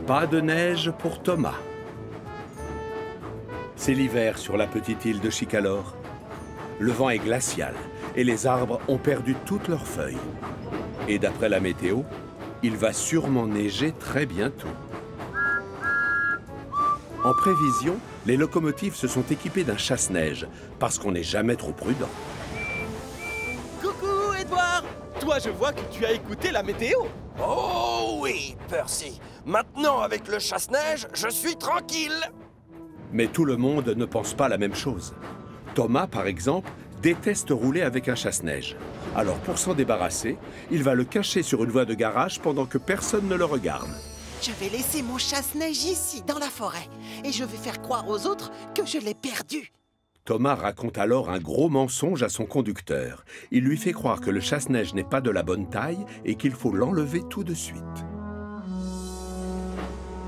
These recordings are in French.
Pas de neige pour Thomas. C'est l'hiver sur la petite île de Chicalor. Le vent est glacial et les arbres ont perdu toutes leurs feuilles. Et d'après la météo, il va sûrement neiger très bientôt. En prévision, les locomotives se sont équipées d'un chasse-neige parce qu'on n'est jamais trop prudent. Coucou, Edouard! Toi, je vois que tu as écouté la météo. Oh oui, Percy. Maintenant, avec le chasse-neige, je suis tranquille. Mais tout le monde ne pense pas la même chose. Thomas, par exemple, déteste rouler avec un chasse-neige. Alors pour s'en débarrasser, il va le cacher sur une voie de garage pendant que personne ne le regarde. Je vais laisser mon chasse-neige ici, dans la forêt. Et je vais faire croire aux autres que je l'ai perdu. Thomas raconte alors un gros mensonge à son conducteur. Il lui fait croire que le chasse-neige n'est pas de la bonne taille et qu'il faut l'enlever tout de suite.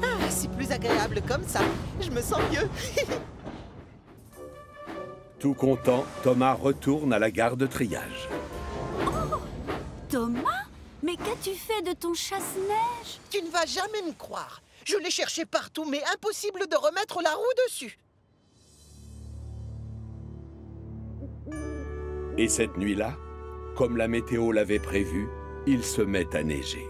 Ah, c'est plus agréable comme ça. Je me sens mieux. Tout content, Thomas retourne à la gare de triage. Oh, Thomas? Mais qu'as-tu fait de ton chasse-neige? Tu ne vas jamais me croire. Je l'ai cherché partout, mais impossible de remettre la roue dessus. Et cette nuit-là, comme la météo l'avait prévu, il se met à neiger.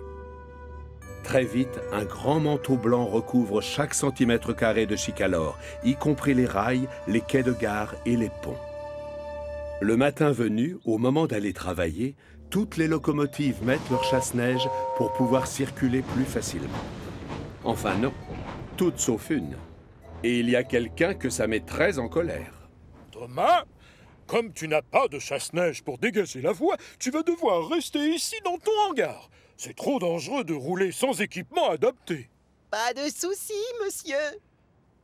Très vite, un grand manteau blanc recouvre chaque centimètre carré de Chicalor, y compris les rails, les quais de gare et les ponts. Le matin venu, au moment d'aller travailler, toutes les locomotives mettent leur chasse-neige pour pouvoir circuler plus facilement. Enfin non, toutes sauf une. Et il y a quelqu'un que ça met très en colère. Thomas, comme tu n'as pas de chasse-neige pour dégager la voie, tu vas devoir rester ici dans ton hangar. C'est trop dangereux de rouler sans équipement adapté. Pas de souci, monsieur.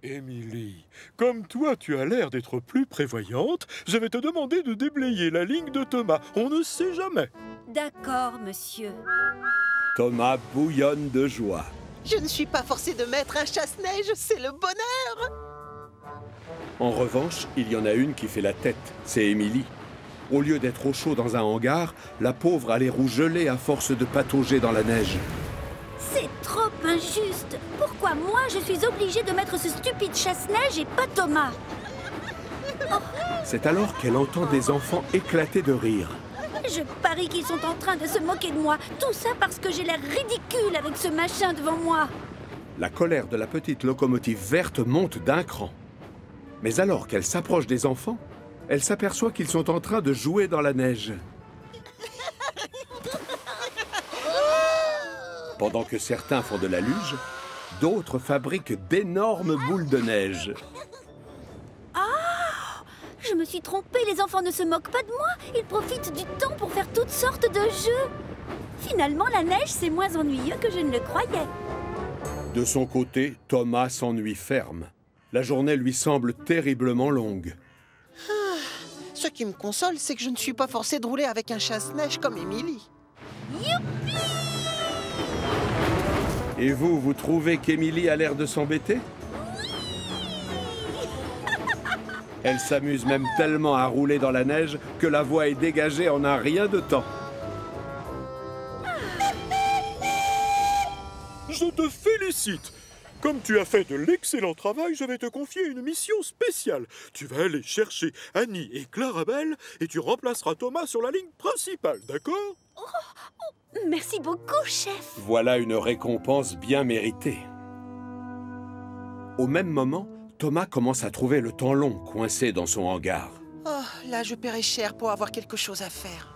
Émilie, comme toi tu as l'air d'être plus prévoyante, je vais te demander de déblayer la ligne de Thomas. On ne sait jamais. D'accord, monsieur. Thomas bouillonne de joie. Je ne suis pas forcé de mettre un chasse-neige, c'est le bonheur. En revanche, il y en a une qui fait la tête, c'est Émilie. Au lieu d'être au chaud dans un hangar, la pauvre a les roues gelées à force de patauger dans la neige. C'est trop injuste. Pourquoi moi, je suis obligée de mettre ce stupide chasse-neige et pas Thomas? C'est alors qu'elle entend des enfants éclater de rire. Je parie qu'ils sont en train de se moquer de moi. Tout ça parce que j'ai l'air ridicule avec ce machin devant moi. La colère de la petite locomotive verte monte d'un cran. Mais alors qu'elle s'approche des enfants, elle s'aperçoit qu'ils sont en train de jouer dans la neige. Pendant que certains font de la luge, d'autres fabriquent d'énormes boules de neige. Ah! Je me suis trompée, les enfants ne se moquent pas de moi. Ils profitent du temps pour faire toutes sortes de jeux. Finalement, la neige, c'est moins ennuyeux que je ne le croyais. De son côté, Thomas s'ennuie ferme. La journée lui semble terriblement longue. Ce qui me console, c'est que je ne suis pas forcé de rouler avec un chasse-neige comme Émilie. Youpi! Et vous, vous trouvez qu'Émilie a l'air de s'embêter? Elle s'amuse même tellement à rouler dans la neige que la voie est dégagée en un rien de temps. Je te félicite. Comme tu as fait de l'excellent travail, je vais te confier une mission spéciale. Tu vas aller chercher Annie et Clarabelle et tu remplaceras Thomas sur la ligne principale, d'accord? Merci beaucoup, chef. Voilà une récompense bien méritée. Au même moment, Thomas commence à trouver le temps long coincé dans son hangar. Oh, là, je paierai cher pour avoir quelque chose à faire.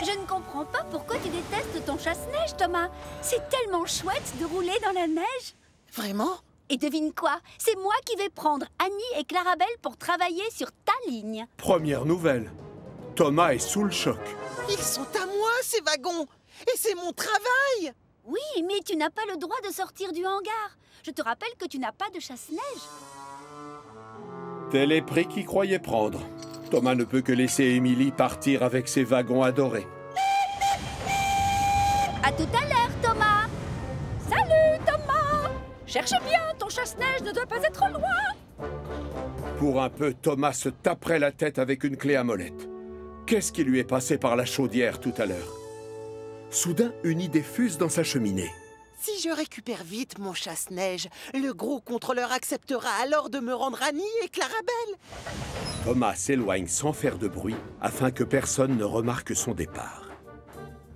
Je ne comprends pas pourquoi tu détestes ton chasse-neige, Thomas. C'est tellement chouette de rouler dans la neige. Vraiment? Et devine quoi? C'est moi qui vais prendre Annie et Clarabelle pour travailler sur ta ligne. Première nouvelle, Thomas est sous le choc. Ils sont à moi, ces wagons. Et c'est mon travail. Oui, mais tu n'as pas le droit de sortir du hangar. Je te rappelle que tu n'as pas de chasse-neige. Tel est prix qu'il croyait prendre. Thomas ne peut que laisser Émilie partir avec ses wagons adorés. À tout à l'heure, Thomas. Salut, Thomas. Cherche bien, ton chasse-neige ne doit pas être loin. Pour un peu, Thomas se taperait la tête avec une clé à molette. Qu'est-ce qui lui est passé par la chaudière tout à l'heure? Soudain, une idée fuse dans sa cheminée. Si je récupère vite mon chasse-neige, le gros contrôleur acceptera alors de me rendre Annie et Clarabelle. Thomas s'éloigne sans faire de bruit afin que personne ne remarque son départ.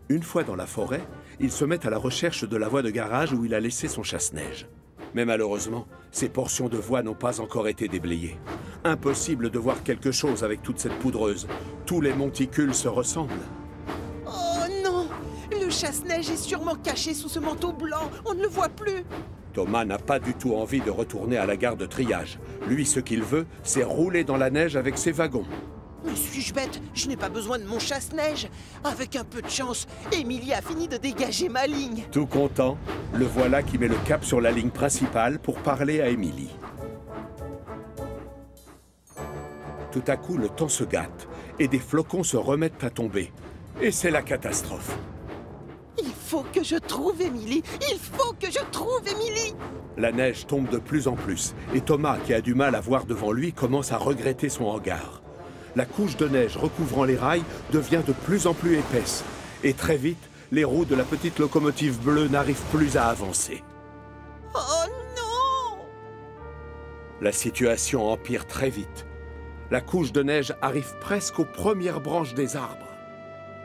Une fois dans la forêt, il se met à la recherche de la voie de garage où il a laissé son chasse-neige. Mais malheureusement, ces portions de voie n'ont pas encore été déblayées. Impossible de voir quelque chose avec toute cette poudreuse. Tous les monticules se ressemblent. Oh non! Le chasse-neige est sûrement caché sous ce manteau blanc. On ne le voit plus. Thomas n'a pas du tout envie de retourner à la gare de triage. Lui, ce qu'il veut, c'est rouler dans la neige avec ses wagons. Mais suis-je bête? Je n'ai pas besoin de mon chasse-neige. Avec un peu de chance, Émilie a fini de dégager ma ligne. Tout content, le voilà qui met le cap sur la ligne principale pour parler à Émilie. Tout à coup, le temps se gâte et des flocons se remettent à tomber. Et c'est la catastrophe. Il faut que je trouve Émilie. Il faut que je trouve Émilie. La neige tombe de plus en plus et Thomas, qui a du mal à voir devant lui, commence à regretter son regard. La couche de neige recouvrant les rails devient de plus en plus épaisse. Et très vite, les roues de la petite locomotive bleue n'arrivent plus à avancer. Oh non! La situation empire très vite. La couche de neige arrive presque aux premières branches des arbres.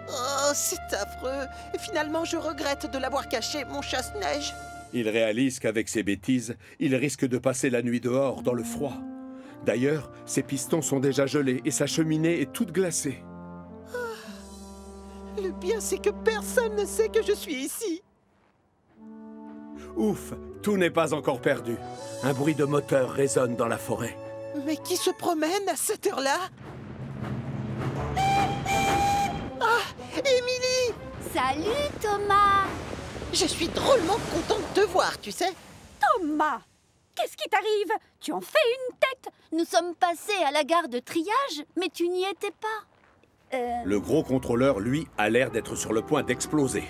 Oh, c'est affreux. Et finalement, je regrette de l'avoir caché, mon chasse-neige. Il réalise qu'avec ses bêtises, il risque de passer la nuit dehors dans le froid. D'ailleurs, ses pistons sont déjà gelés et sa cheminée est toute glacée. Le pire, c'est que personne ne sait que je suis ici. Ouf, tout n'est pas encore perdu. Un bruit de moteur résonne dans la forêt. Mais qui se promène à cette heure-là? Ah, Émilie! Salut, Thomas! Je suis drôlement contente de te voir, tu sais. Thomas! Qu'est-ce qui t'arrive? Tu en fais une tête! Nous sommes passés à la gare de triage, mais tu n'y étais pas. Le gros contrôleur, lui, a l'air d'être sur le point d'exploser.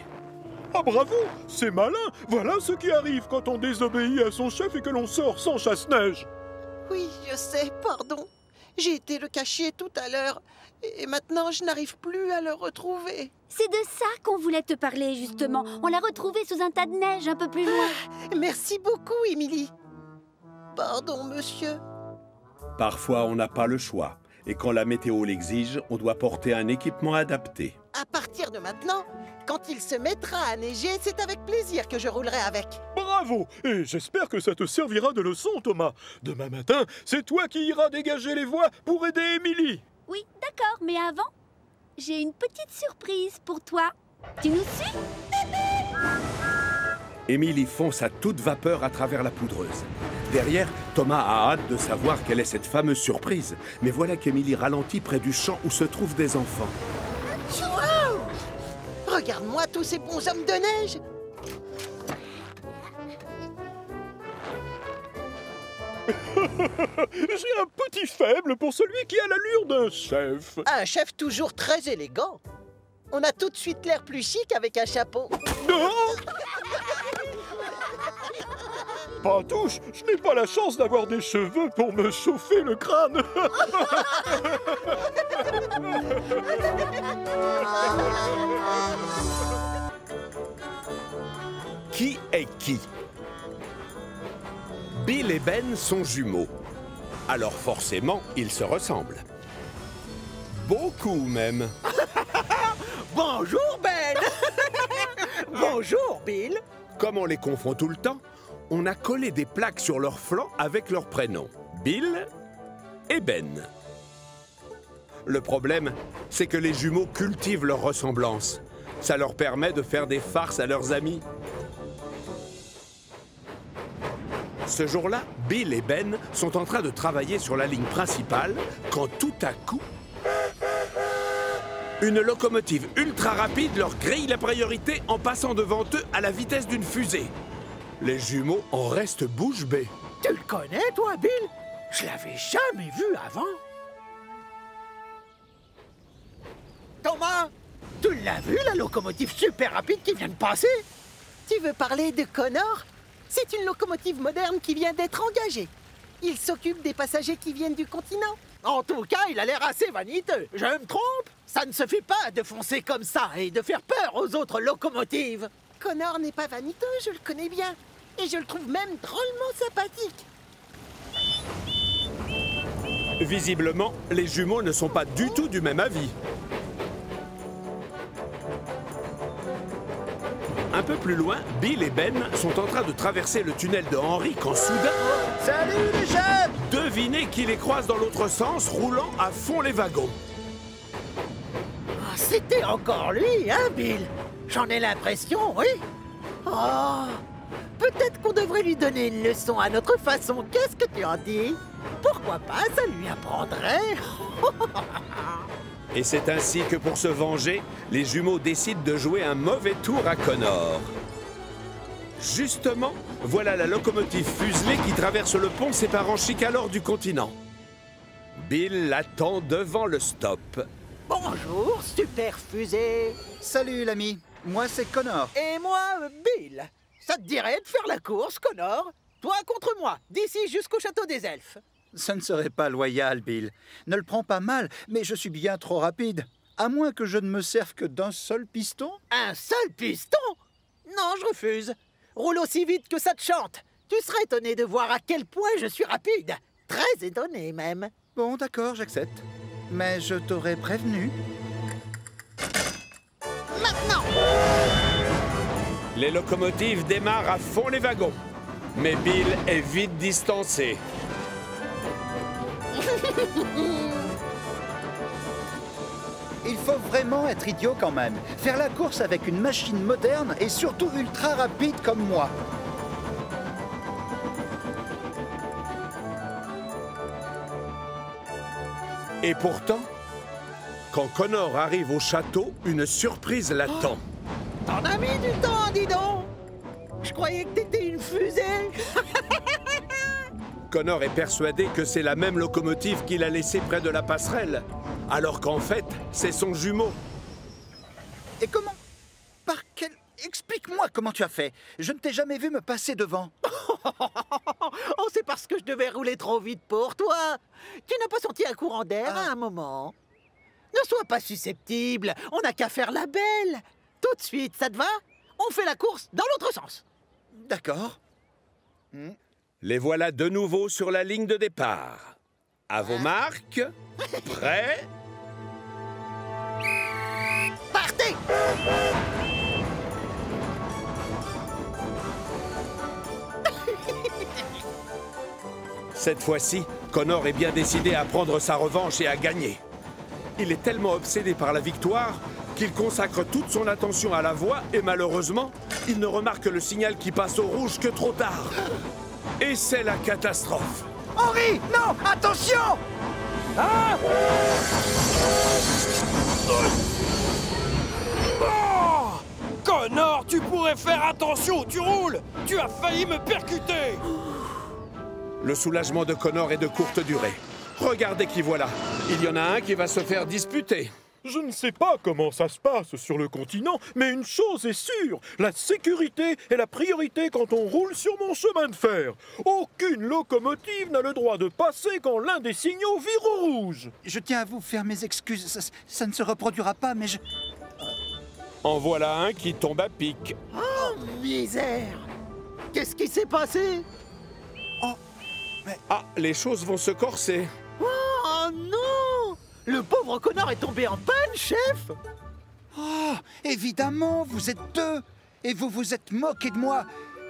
Ah bravo, c'est malin. Voilà ce qui arrive quand on désobéit à son chef et que l'on sort sans chasse-neige. Oui, je sais, pardon. J'ai été le cacher tout à l'heure. Et maintenant, je n'arrive plus à le retrouver. C'est de ça qu'on voulait te parler, justement. On l'a retrouvé sous un tas de neige un peu plus loin. Merci beaucoup, Émilie. Pardon, monsieur. Parfois, on n'a pas le choix. Et quand la météo l'exige, on doit porter un équipement adapté. À partir de maintenant, quand il se mettra à neiger, c'est avec plaisir que je roulerai avec. Bravo. Et j'espère que ça te servira de leçon, Thomas. Demain matin, c'est toi qui iras dégager les voies pour aider Émilie. Oui, d'accord, mais avant, j'ai une petite surprise pour toi. Tu nous suis? Émilie fonce à toute vapeur à travers la poudreuse. Derrière, Thomas a hâte de savoir quelle est cette fameuse surprise. Mais voilà qu'Émilie ralentit près du champ où se trouvent des enfants. Wow! Regarde-moi tous ces bonshommes de neige. J'ai un petit faible pour celui qui a l'allure d'un chef. Un chef toujours très élégant. On a tout de suite l'air plus chic avec un chapeau. Non! Pantouche, je n'ai pas la chance d'avoir des cheveux pour me chauffer le crâne. Qui est qui? Bill et Ben sont jumeaux. Alors forcément, ils se ressemblent. Beaucoup même. Bonjour, Ben. Bonjour, Bill. Comme on les confond tout le temps, on a collé des plaques sur leurs flancs avec leurs prénoms. Bill et Ben. Le problème, c'est que les jumeaux cultivent leur ressemblance. Ça leur permet de faire des farces à leurs amis. Ce jour-là, Bill et Ben sont en train de travailler sur la ligne principale quand tout à coup, une locomotive ultra rapide leur grille la priorité en passant devant eux à la vitesse d'une fusée. Les jumeaux en restent bouche bée. Tu le connais, toi, Bill? Je l'avais jamais vu avant. Thomas, tu l'as vu, la locomotive super rapide qui vient de passer? Tu veux parler de Connor? C'est une locomotive moderne qui vient d'être engagée. Il s'occupe des passagers qui viennent du continent. En tout cas, il a l'air assez vaniteux. Je me trompe? Ça ne se fait pas de foncer comme ça et de faire peur aux autres locomotives. Connor n'est pas vaniteux, je le connais bien. Et je le trouve même drôlement sympathique. Visiblement, les jumeaux ne sont pas du tout du même avis. Un peu plus loin, Bill et Ben sont en train de traverser le tunnel de Henry quand soudain... Salut les jeunes! Devinez qui les croise dans l'autre sens, roulant à fond les wagons. Ah, c'était encore lui, hein, Bill? J'en ai l'impression, oui. Oh, peut-être qu'on devrait lui donner une leçon à notre façon. Qu'est-ce que tu en dis? Pourquoi pas, ça lui apprendrait. Et c'est ainsi que pour se venger, les jumeaux décident de jouer un mauvais tour à Connor. Justement, voilà la locomotive fuselée qui traverse le pont séparant Chicalor du continent. Bill l'attend devant le stop. Bonjour, super fusée. Salut l'ami, moi c'est Connor. Et moi, Bill. Ça te dirait de faire la course, Connor? Toi contre moi, d'ici jusqu'au château des elfes. Ça ne serait pas loyal, Bill. Ne le prends pas mal, mais je suis bien trop rapide. À moins que je ne me serve que d'un seul piston. Un seul piston? Non, je refuse. Roule aussi vite que ça te chante. Tu serais étonné de voir à quel point je suis rapide. Très étonné, même. Bon, d'accord, j'accepte. Mais je t'aurais prévenu. Maintenant! Les locomotives démarrent à fond les wagons. Mais Bill est vite distancé. Il faut vraiment être idiot quand même. Faire la course avec une machine moderne et surtout ultra rapide comme moi. Et pourtant, quand Connor arrive au château, une surprise l'attend. T'en as mis du temps, dis donc! Je croyais que t'étais une fusée! Connor est persuadé que c'est la même locomotive qu'il a laissée près de la passerelle, alors qu'en fait, c'est son jumeau. Et comment? Par quel... Explique-moi comment tu as fait. Je ne t'ai jamais vu me passer devant. Oh, c'est parce que je devais rouler trop vite pour toi. Tu n'as pas senti un courant d'air à un moment? Ne sois pas susceptible, on n'a qu'à faire la belle. Tout de suite, ça te va? On fait la course dans l'autre sens. D'accord. Les voilà de nouveau sur la ligne de départ. À vos marques, prêts? Partez! Cette fois-ci, Connor est bien décidé à prendre sa revanche et à gagner. Il est tellement obsédé par la victoire qu'il consacre toute son attention à la voie et malheureusement, il ne remarque le signal qui passe au rouge que trop tard. Et c'est la catastrophe. Henry, non, attention! Ah! Oh! Connor, tu pourrais faire attention où tu roules! Tu as failli me percuter! Le soulagement de Connor est de courte durée. Regardez qui voilà. Il y en a un qui va se faire disputer. Je ne sais pas comment ça se passe sur le continent, mais une chose est sûre, la sécurité est la priorité quand on roule sur mon chemin de fer. Aucune locomotive n'a le droit de passer quand l'un des signaux vire au rouge. Je tiens à vous faire mes excuses. Ça ne se reproduira pas, mais je... En voilà un qui tombe à pic. Oh, misère! Qu'est-ce qui s'est passé? Ah, les choses vont se corser. Oh non! Le pauvre Connor est tombé en panne, chef! Oh, évidemment, vous êtes deux. Et vous vous êtes moqué de moi.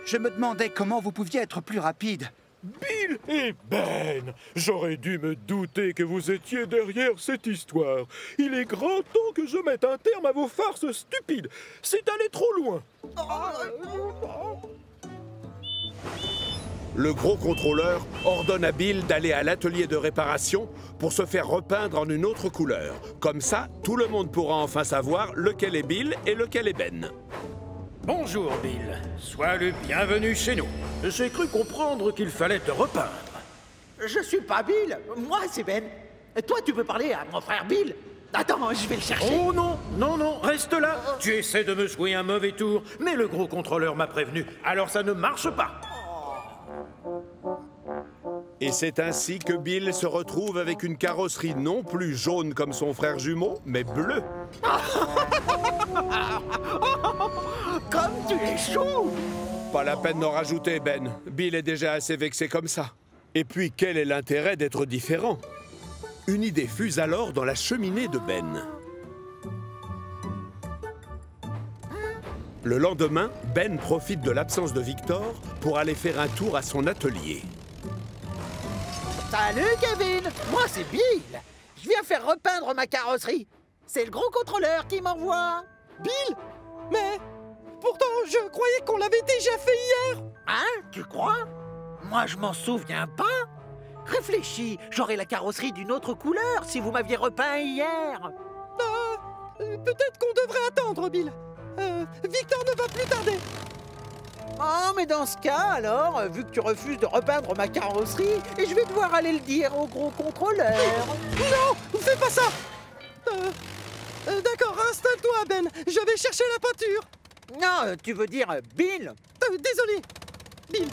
Je me demandais comment vous pouviez être plus rapide. Bill et Ben, j'aurais dû me douter que vous étiez derrière cette histoire. Il est grand temps que je mette un terme à vos farces stupides. C'est aller trop loin. Le gros contrôleur ordonne à Bill d'aller à l'atelier de réparation pour se faire repeindre en une autre couleur. Comme ça, tout le monde pourra enfin savoir lequel est Bill et lequel est Ben. Bonjour, Bill. Sois le bienvenu chez nous. J'ai cru comprendre qu'il fallait te repeindre. Je suis pas Bill, moi c'est Ben. Et toi, tu peux parler à mon frère Bill. Attends, je vais le chercher. Oh non, non, non, reste là. Tu essaies de me jouer un mauvais tour, mais le gros contrôleur m'a prévenu, alors ça ne marche pas. Et c'est ainsi que Bill se retrouve avec une carrosserie non plus jaune comme son frère jumeau, mais bleue. Comme tu es chaud! Pas la peine d'en rajouter, Ben. Bill est déjà assez vexé comme ça. Et puis, quel est l'intérêt d'être différent? Une idée fuse alors dans la cheminée de Ben. Le lendemain, Ben profite de l'absence de Victor pour aller faire un tour à son atelier. Salut, Kevin! Moi, c'est Bill! Je viens faire repeindre ma carrosserie. C'est le gros contrôleur qui m'envoie. Bill? Mais pourtant, je croyais qu'on l'avait déjà fait hier. Hein? Tu crois? Moi, je m'en souviens pas. Réfléchis, j'aurais la carrosserie d'une autre couleur si vous m'aviez repeint hier. Peut-être qu'on devrait attendre, Bill. Victor ne va plus tarder. Oh, mais dans ce cas, alors, vu que tu refuses de repeindre ma carrosserie, je vais devoir aller le dire au gros contrôleur. Non, fais pas ça. D'accord, installe-toi, Ben. Je vais chercher la peinture. Non, tu veux dire Bill? Désolé, Bill.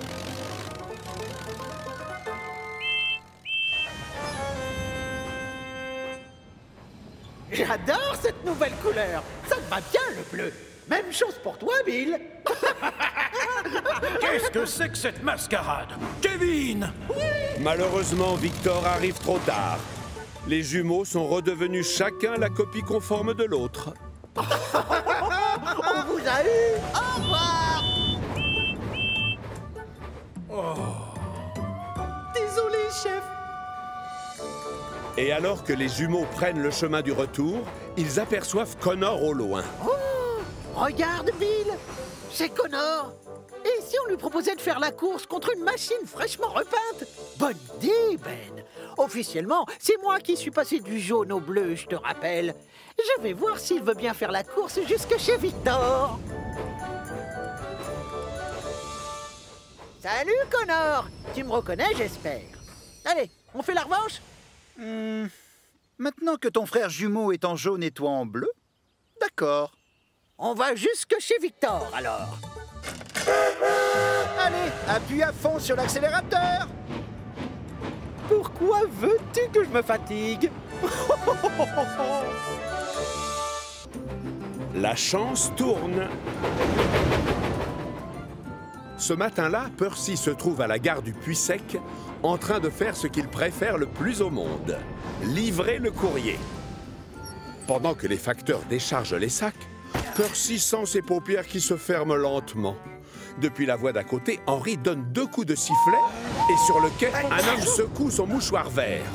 J'adore cette nouvelle couleur. Ça te va bien, le bleu. Même chose pour toi, Bill. Qu'est-ce que c'est que cette mascarade? Kevin! Malheureusement, Victor arrive trop tard. Les jumeaux sont redevenus chacun la copie conforme de l'autre. On vous a eu. Au revoir. Désolé, chef. Et alors que les jumeaux prennent le chemin du retour, ils aperçoivent Connor au loin. Oh, regarde, Bill. C'est Connor. Et si on lui proposait de faire la course contre une machine fraîchement repeinte? Bonne idée, Ben. Officiellement, c'est moi qui suis passé du jaune au bleu, je te rappelle. Je vais voir s'il veut bien faire la course jusque chez Victor. Salut, Connor. Tu me reconnais, j'espère. Allez, on fait la revanche? Maintenant que ton frère jumeau est en jaune et toi en bleu, d'accord. On va jusque chez Victor, alors. Allez, appuie à fond sur l'accélérateur. Pourquoi veux-tu que je me fatigue? La chance tourne. Ce matin-là, Percy se trouve à la gare du Puy-Sec en train de faire ce qu'il préfère le plus au monde, livrer le courrier. Pendant que les facteurs déchargent les sacs, Percy sent ses paupières qui se ferment lentement. Depuis la voie d'à côté, Henry donne 2 coups de sifflet et sur le quai, un homme secoue son mouchoir vert.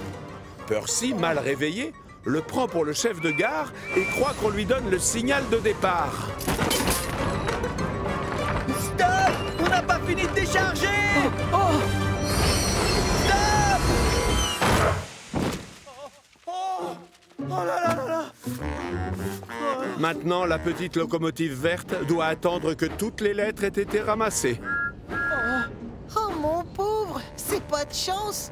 Percy, mal réveillé, le prend pour le chef de gare et croit qu'on lui donne le signal de départ. Stop! On n'a pas fini de décharger! Maintenant, la petite locomotive verte doit attendre que toutes les lettres aient été ramassées. Oh, mon pauvre, c'est pas de chance.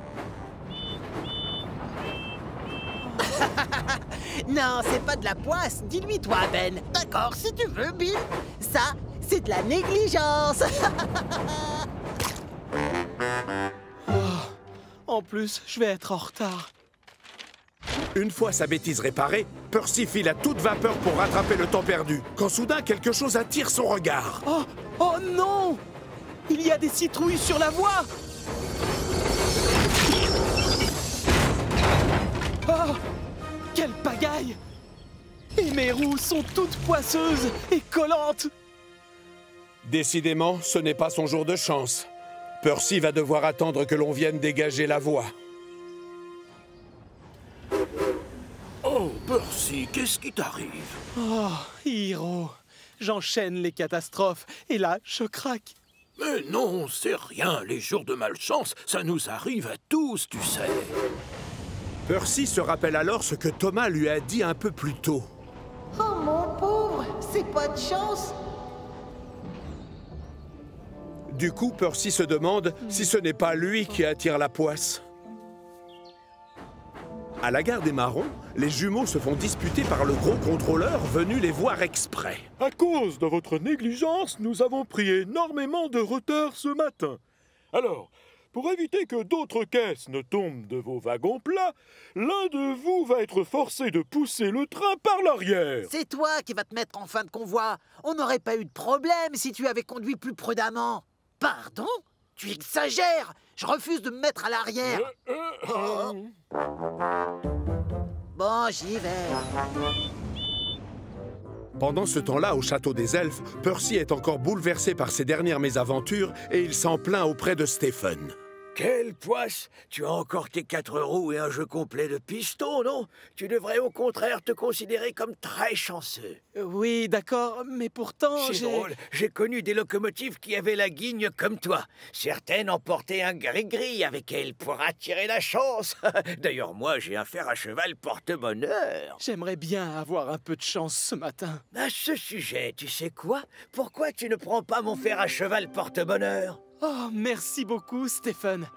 Non, c'est pas de la poisse. Dis-lui, toi, Ben. D'accord, si tu veux, Bill. Ça, c'est de la négligence. En plus, je vais être en retard. Une fois sa bêtise réparée, Percy file à toute vapeur pour rattraper le temps perdu, quand soudain quelque chose attire son regard. Oh non! Il y a des citrouilles sur la voie! Oh! Quelle pagaille! Et mes roues sont toutes poisseuses et collantes! Décidément, ce n'est pas son jour de chance. Percy va devoir attendre que l'on vienne dégager la voie. Oh, Percy, qu'est-ce qui t'arrive? Oh, Hiro, j'enchaîne les catastrophes et là, je craque. Mais non, c'est rien. Les jours de malchance, ça nous arrive à tous, tu sais. Percy se rappelle alors ce que Thomas lui a dit un peu plus tôt. Oh, mon pauvre, c'est pas de chance. Du coup, Percy se demande si ce n'est pas lui qui attire la poisse. À la gare des Marrons, les jumeaux se font disputer par le gros contrôleur venu les voir exprès. À cause de votre négligence, nous avons pris énormément de retard ce matin. Alors, Pour éviter que d'autres caisses ne tombent de vos wagons plats, l'un de vous va être forcé de pousser le train par l'arrière. C'est toi qui vas te mettre en fin de convoi. On n'aurait pas eu de problème si tu avais conduit plus prudemment. Pardon? Tu exagères. Je refuse de me mettre à l'arrière. Bon, j'y vais. Pendant ce temps-là, au château des elfes, Percy est encore bouleversé par ses dernières mésaventures et il s'en plaint auprès de Stephen. Quelle poisse! Tu as encore tes 4 roues et un jeu complet de pistons, non? Tu devrais au contraire te considérer comme très chanceux. Oui, d'accord, mais pourtant C'est drôle, j'ai connu des locomotives qui avaient la guigne comme toi. Certaines emportaient un gris-gris avec elles pour attirer la chance. D'ailleurs, moi, j'ai un fer à cheval porte-bonheur. J'aimerais bien avoir un peu de chance ce matin. À ce sujet, tu sais quoi? Pourquoi tu ne prends pas mon fer à cheval porte-bonheur? Oh, merci beaucoup, Stephen.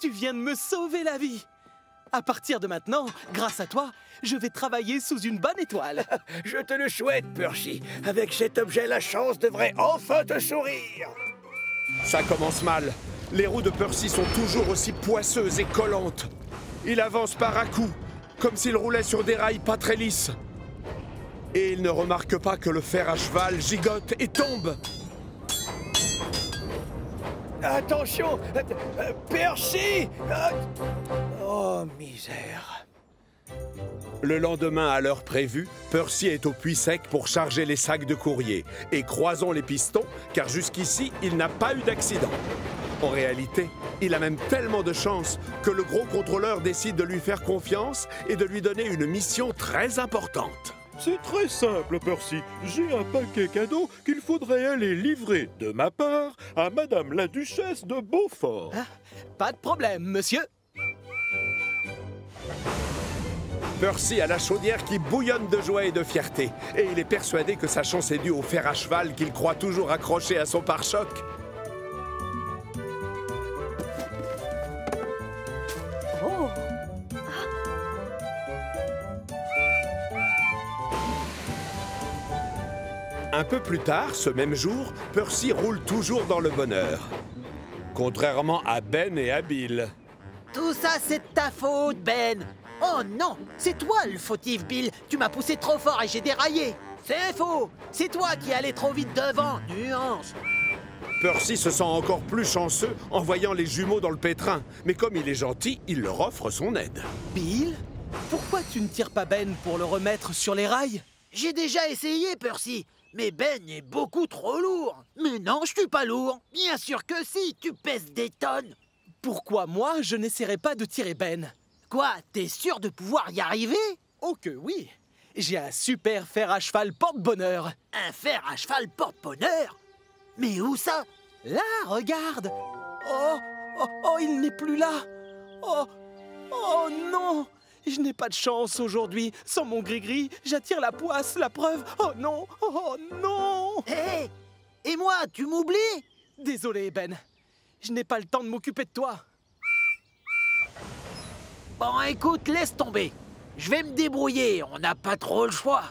Tu viens de me sauver la vie. À partir de maintenant, grâce à toi, je vais travailler sous une bonne étoile. Je te le souhaite, Percy. Avec cet objet, la chance devrait enfin te sourire. Ça commence mal. Les roues de Percy sont toujours aussi poisseuses et collantes. Il avance par à-coups, comme s'il roulait sur des rails pas très lisses. Et il ne remarque pas que le fer à cheval gigote et tombe. Attention, Percy! Oh, misère. Le lendemain, à l'heure prévue, Percy est au puits sec pour charger les sacs de courrier. Et croisons les pistons, car jusqu'ici, il n'a pas eu d'accident. En réalité, il a même tellement de chance que le gros contrôleur décide de lui faire confiance et de lui donner une mission très importante. C'est très simple, Percy. J'ai un paquet cadeau qu'il faudrait aller livrer de ma part à Madame la Duchesse de Beaufort. Ah, pas de problème, monsieur. Percy a la chaudière qui bouillonne de joie et de fierté. Et il est persuadé que sa chance est due au fer à cheval qu'il croit toujours accroché à son pare-choc. Oh! Un peu plus tard, ce même jour, Percy roule toujours dans le bonheur. Contrairement à Ben et à Bill. Tout ça, c'est de ta faute, Ben. Oh non, c'est toi le fautif, Bill. Tu m'as poussé trop fort et j'ai déraillé. C'est faux. C'est toi qui allais trop vite devant. Nuance. Percy se sent encore plus chanceux en voyant les jumeaux dans le pétrin. Mais comme il est gentil, il leur offre son aide. Bill, pourquoi tu ne tires pas Ben pour le remettre sur les rails? J'ai déjà essayé, Percy. Mais Ben est beaucoup trop lourd. Mais non, je suis pas lourd. Bien sûr que si, tu pèses des tonnes. Pourquoi moi, je n'essaierai pas de tirer Ben? Quoi, t'es sûr de pouvoir y arriver? Oh que oui! J'ai un super fer à cheval porte-bonheur. Un fer à cheval porte-bonheur? Mais où ça? Là, regarde! Oh, oh, oh, il n'est plus là! Oh, oh non! Je n'ai pas de chance aujourd'hui. Sans mon gris-gris, j'attire la poisse, la preuve. Oh non! Oh non! Hé! Et moi, tu m'oublies? Désolé, Ben. Je n'ai pas le temps de m'occuper de toi. Bon, écoute, laisse tomber. Je vais me débrouiller, on n'a pas trop le choix.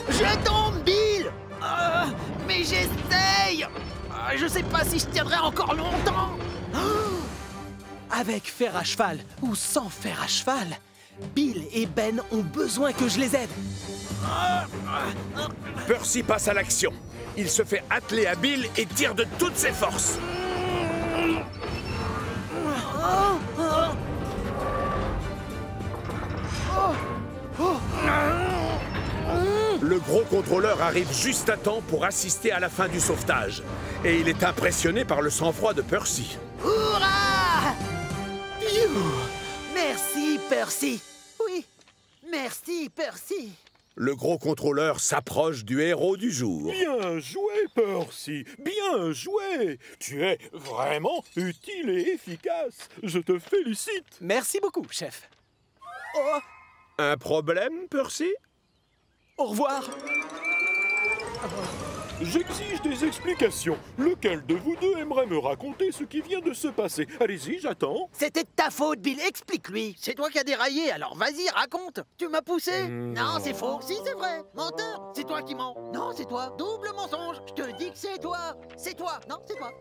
Je tombe, Bill! Mais j'essaye! Je sais pas si je tiendrai encore longtemps. Avec fer à cheval ou sans fer à cheval, Bill et Ben ont besoin que je les aide. Percy passe à l'action. Il se fait atteler à Bill et tire de toutes ses forces. Le gros contrôleur arrive juste à temps pour assister à la fin du sauvetage. Et il est impressionné par le sang-froid de Percy. Hurrah! Merci, Percy. Oui, merci, Percy. Le gros contrôleur s'approche du héros du jour. Bien joué, Percy. Bien joué. Tu es vraiment utile et efficace. Je te félicite. Merci beaucoup, chef. Oh, Un problème, Percy? au revoir. J'exige des explications. Lequel de vous deux aimerait me raconter ce qui vient de se passer? Allez-y, j'attends. C'était de ta faute, Bill. Explique-lui. C'est toi qui as déraillé, alors vas-y, raconte. Tu m'as poussé. Non, c'est faux. Si, c'est vrai. Menteur. C'est toi qui mens. Non, c'est toi. Double mensonge. Je te dis que c'est toi. C'est toi. Non, c'est toi.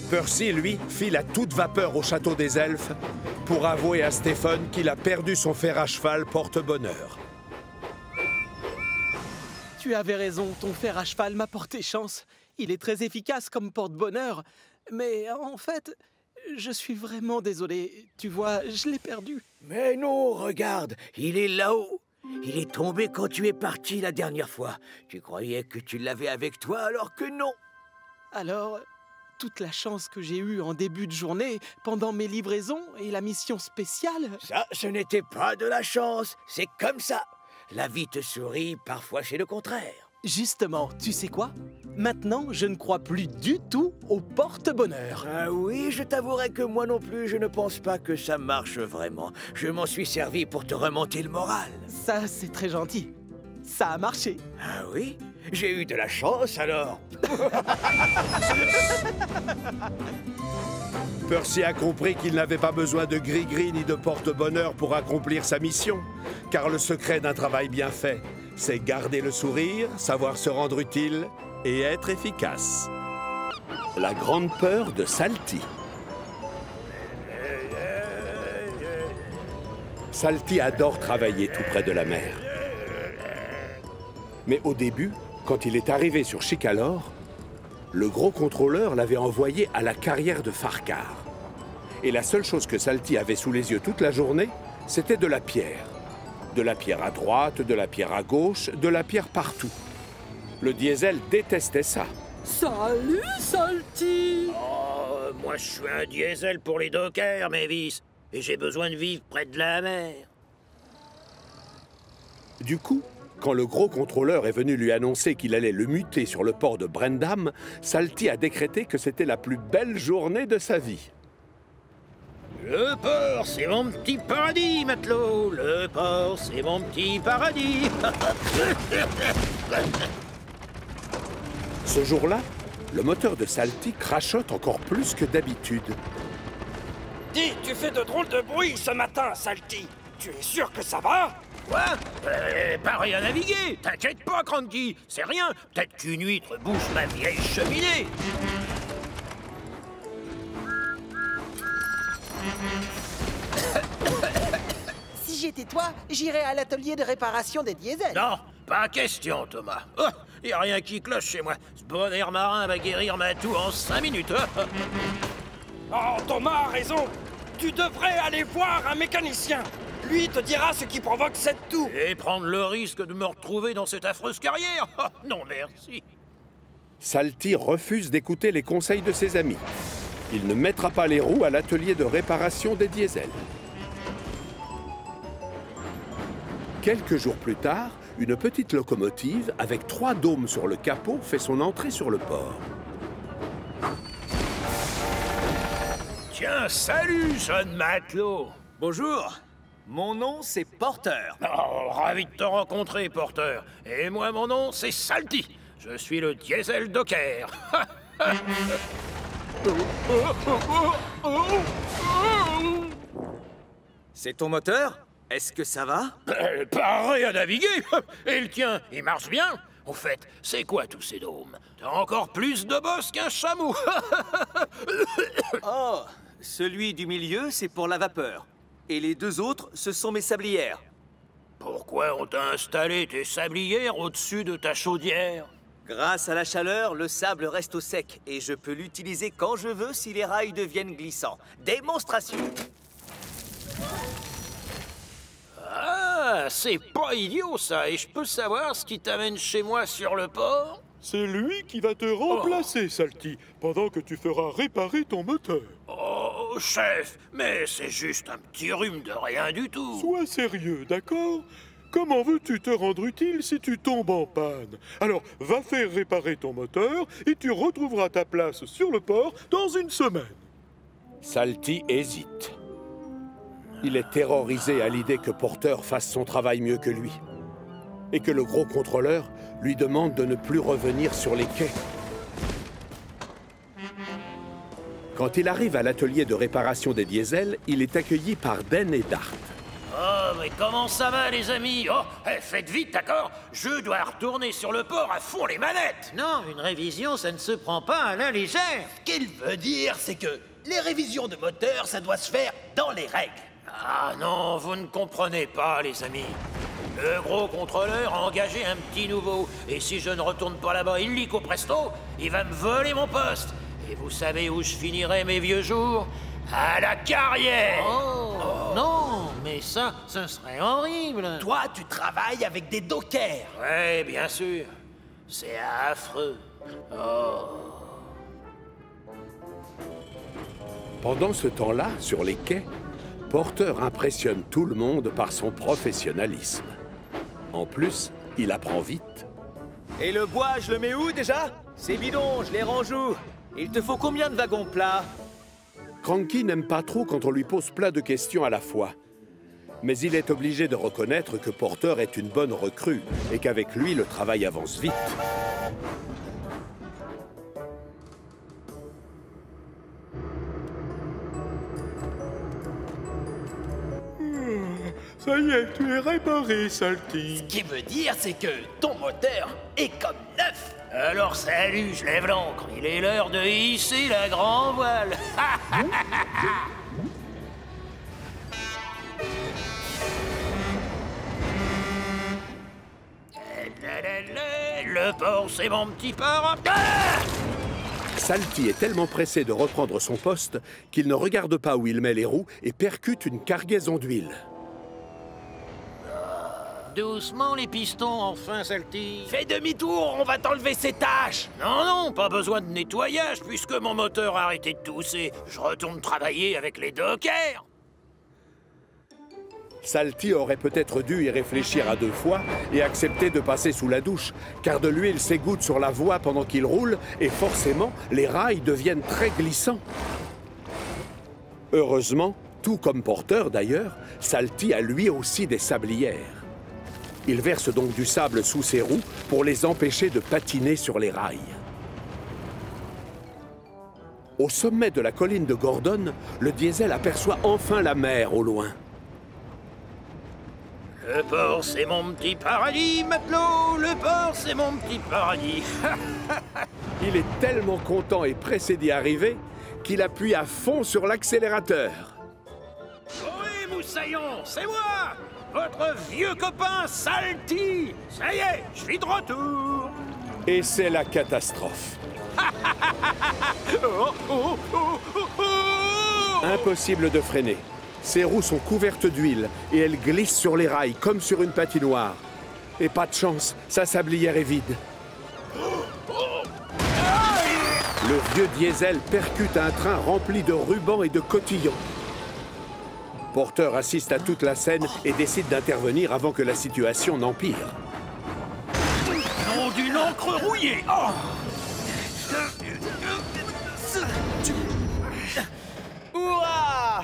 Percy, lui, file à toute vapeur au château des elfes pour avouer à Stephen qu'il a perdu son fer à cheval porte-bonheur. Tu avais raison, ton fer à cheval m'a porté chance. Il est très efficace comme porte-bonheur. Mais en fait, je suis vraiment désolé. Tu vois, je l'ai perdu. Mais non, regarde, il est là-haut. Il est tombé quand tu es parti la dernière fois. Tu croyais que tu l'avais avec toi alors que non. Alors, toute la chance que j'ai eue en début de journée, pendant mes livraisons et la mission spéciale... Ça, ce n'était pas de la chance. C'est comme ça. La vie te sourit, parfois c'est le contraire. Justement, tu sais quoi? Maintenant, je ne crois plus du tout au porte-bonheur. Ah oui, je t'avouerai que moi non plus, je ne pense pas que ça marche vraiment. Je m'en suis servi pour te remonter le moral. Ça, c'est très gentil. Ça a marché. Ah oui? J'ai eu de la chance alors. Percy a compris qu'il n'avait pas besoin de gris-gris ni de porte-bonheur pour accomplir sa mission. Car le secret d'un travail bien fait, c'est garder le sourire, savoir se rendre utile et être efficace. La grande peur de Salty. Salty adore travailler tout près de la mer. Mais au début, quand il est arrivé sur Chicalor, le gros contrôleur l'avait envoyé à la carrière de Farcar. Et la seule chose que Salty avait sous les yeux toute la journée, c'était de la pierre. De la pierre à droite, de la pierre à gauche, de la pierre partout. Le diesel détestait ça. Salut, Salty! Oh, moi je suis un diesel pour les dockers, Mavis. Et j'ai besoin de vivre près de la mer. Du coup, quand le gros contrôleur est venu lui annoncer qu'il allait le muter sur le port de Brendam, Salty a décrété que c'était la plus belle journée de sa vie. Le port, c'est mon petit paradis, matelot. Le port, c'est mon petit paradis. Ce jour-là, le moteur de Salty crachote encore plus que d'habitude. Dis, tu fais de drôles de bruit ce matin, Salty. Tu es sûr que ça va? Quoi? Pareil à naviguer. T'inquiète pas, Cranky. C'est rien. Peut-être qu'une huître bouge ma vieille cheminée. Si j'étais toi, j'irais à l'atelier de réparation des diesels. Non, pas question, Thomas. Oh, y a rien qui cloche chez moi. Ce bon air marin va guérir ma toux en 5 minutes. Oh, Thomas a raison. Tu devrais aller voir un mécanicien. Lui te dira ce qui provoque cette toux. Et prendre le risque de me retrouver dans cette affreuse carrière? Oh, non, merci. Salty refuse d'écouter les conseils de ses amis. Il ne mettra pas les roues à l'atelier de réparation des diesels. Quelques jours plus tard, une petite locomotive avec 3 dômes sur le capot fait son entrée sur le port. Tiens, salut, jeune matelot. Bonjour, mon nom c'est Porter. Oh, ravi de te rencontrer, Porter. Et moi, mon nom, c'est Salty. Je suis le diesel docker. C'est ton moteur? Est-ce que ça va? Pareil à naviguer. Et le tien, il marche bien? Au fait, c'est quoi tous ces dômes? T'as encore plus de bosse qu'un chameau. Oh, celui du milieu, c'est pour la vapeur. Et les 2 autres, ce sont mes sablières. Pourquoi on t'a installé tes sablières au-dessus de ta chaudière? Grâce à la chaleur, le sable reste au sec et je peux l'utiliser quand je veux si les rails deviennent glissants. Démonstration! Ah, c'est pas idiot ça, et je peux savoir ce qui t'amène chez moi sur le port? C'est lui qui va te remplacer, Salty, pendant que tu feras réparer ton moteur. Oh, chef, mais c'est juste un petit rhume de rien du tout. Sois sérieux, d'accord? Comment veux-tu te rendre utile si tu tombes en panne? Alors, va faire réparer ton moteur et tu retrouveras ta place sur le port dans 1 semaine. Salty hésite. Il est terrorisé à l'idée que Porter fasse son travail mieux que lui. et que le gros contrôleur lui demande de ne plus revenir sur les quais. Quand il arrive à l'atelier de réparation des diesels, il est accueilli par Den et Dart. Oh, mais comment ça va, les amis? Oh, faites vite, d'accord? Je dois retourner sur le port à fond les manettes. Non, une révision, ça ne se prend pas à la légère. Ce qu'il veut dire, c'est que les révisions de moteur, ça doit se faire dans les règles. Ah non, vous ne comprenez pas, les amis. Le gros contrôleur a engagé un petit nouveau. Et si je ne retourne pas là-bas illico presto, il va me voler mon poste. Et vous savez où je finirai mes vieux jours? À la carrière! Oh, non, mais ça, ce serait horrible. Toi, tu travailles avec des dockers. Ouais, bien sûr. C'est affreux. Oh. Pendant ce temps-là, sur les quais, Porter impressionne tout le monde par son professionnalisme. En plus, il apprend vite. Et le bois, je le mets où déjà? C'est bidon, je les range où? Il te faut combien de wagons plats? Cranky n'aime pas trop quand on lui pose plein de questions à la fois. Mais il est obligé de reconnaître que Porter est une bonne recrue et qu'avec lui, le travail avance vite. Ça y est, tu es réparé, Salty. Ce qui veut dire, c'est que ton moteur est comme neuf. Alors salut, je lève l'ancre. Il est l'heure de hisser la grand voile. Le port, c'est mon petit port. Salty est tellement pressé de reprendre son poste qu'il ne regarde pas où il met les roues et percute une cargaison d'huile. Doucement les pistons, enfin, Salty. Fais demi-tour, on va t'enlever ces tâches. Non, non, pas besoin de nettoyage puisque mon moteur a arrêté de tousser. Je retourne travailler avec les dockers. Salty aurait peut-être dû y réfléchir à 2 fois et accepter de passer sous la douche, car de l'huile s'égoutte sur la voie pendant qu'il roule et forcément, les rails deviennent très glissants. Heureusement, tout comme Porter d'ailleurs, Salty a lui aussi des sablières. Il verse donc du sable sous ses roues pour les empêcher de patiner sur les rails. Au sommet de la colline de Gordon, le diesel aperçoit enfin la mer au loin. Le port, c'est mon petit paradis, matelot. Le port, c'est mon petit paradis. Il est tellement content et pressé d'y arriver qu'il appuie à fond sur l'accélérateur. Oui, moussaillon, c'est moi, votre vieux copain Salty. Ça y est, je suis de retour. Et c'est la catastrophe. Impossible de freiner. Ses roues sont couvertes d'huile et elles glissent sur les rails comme sur une patinoire. Et pas de chance, sa sablière est vide. Le vieux diesel percute un train rempli de rubans et de cotillons. Porter assiste à toute la scène et décide d'intervenir avant que la situation n'empire. Nom d'une encre rouillée. Oh. Ouah!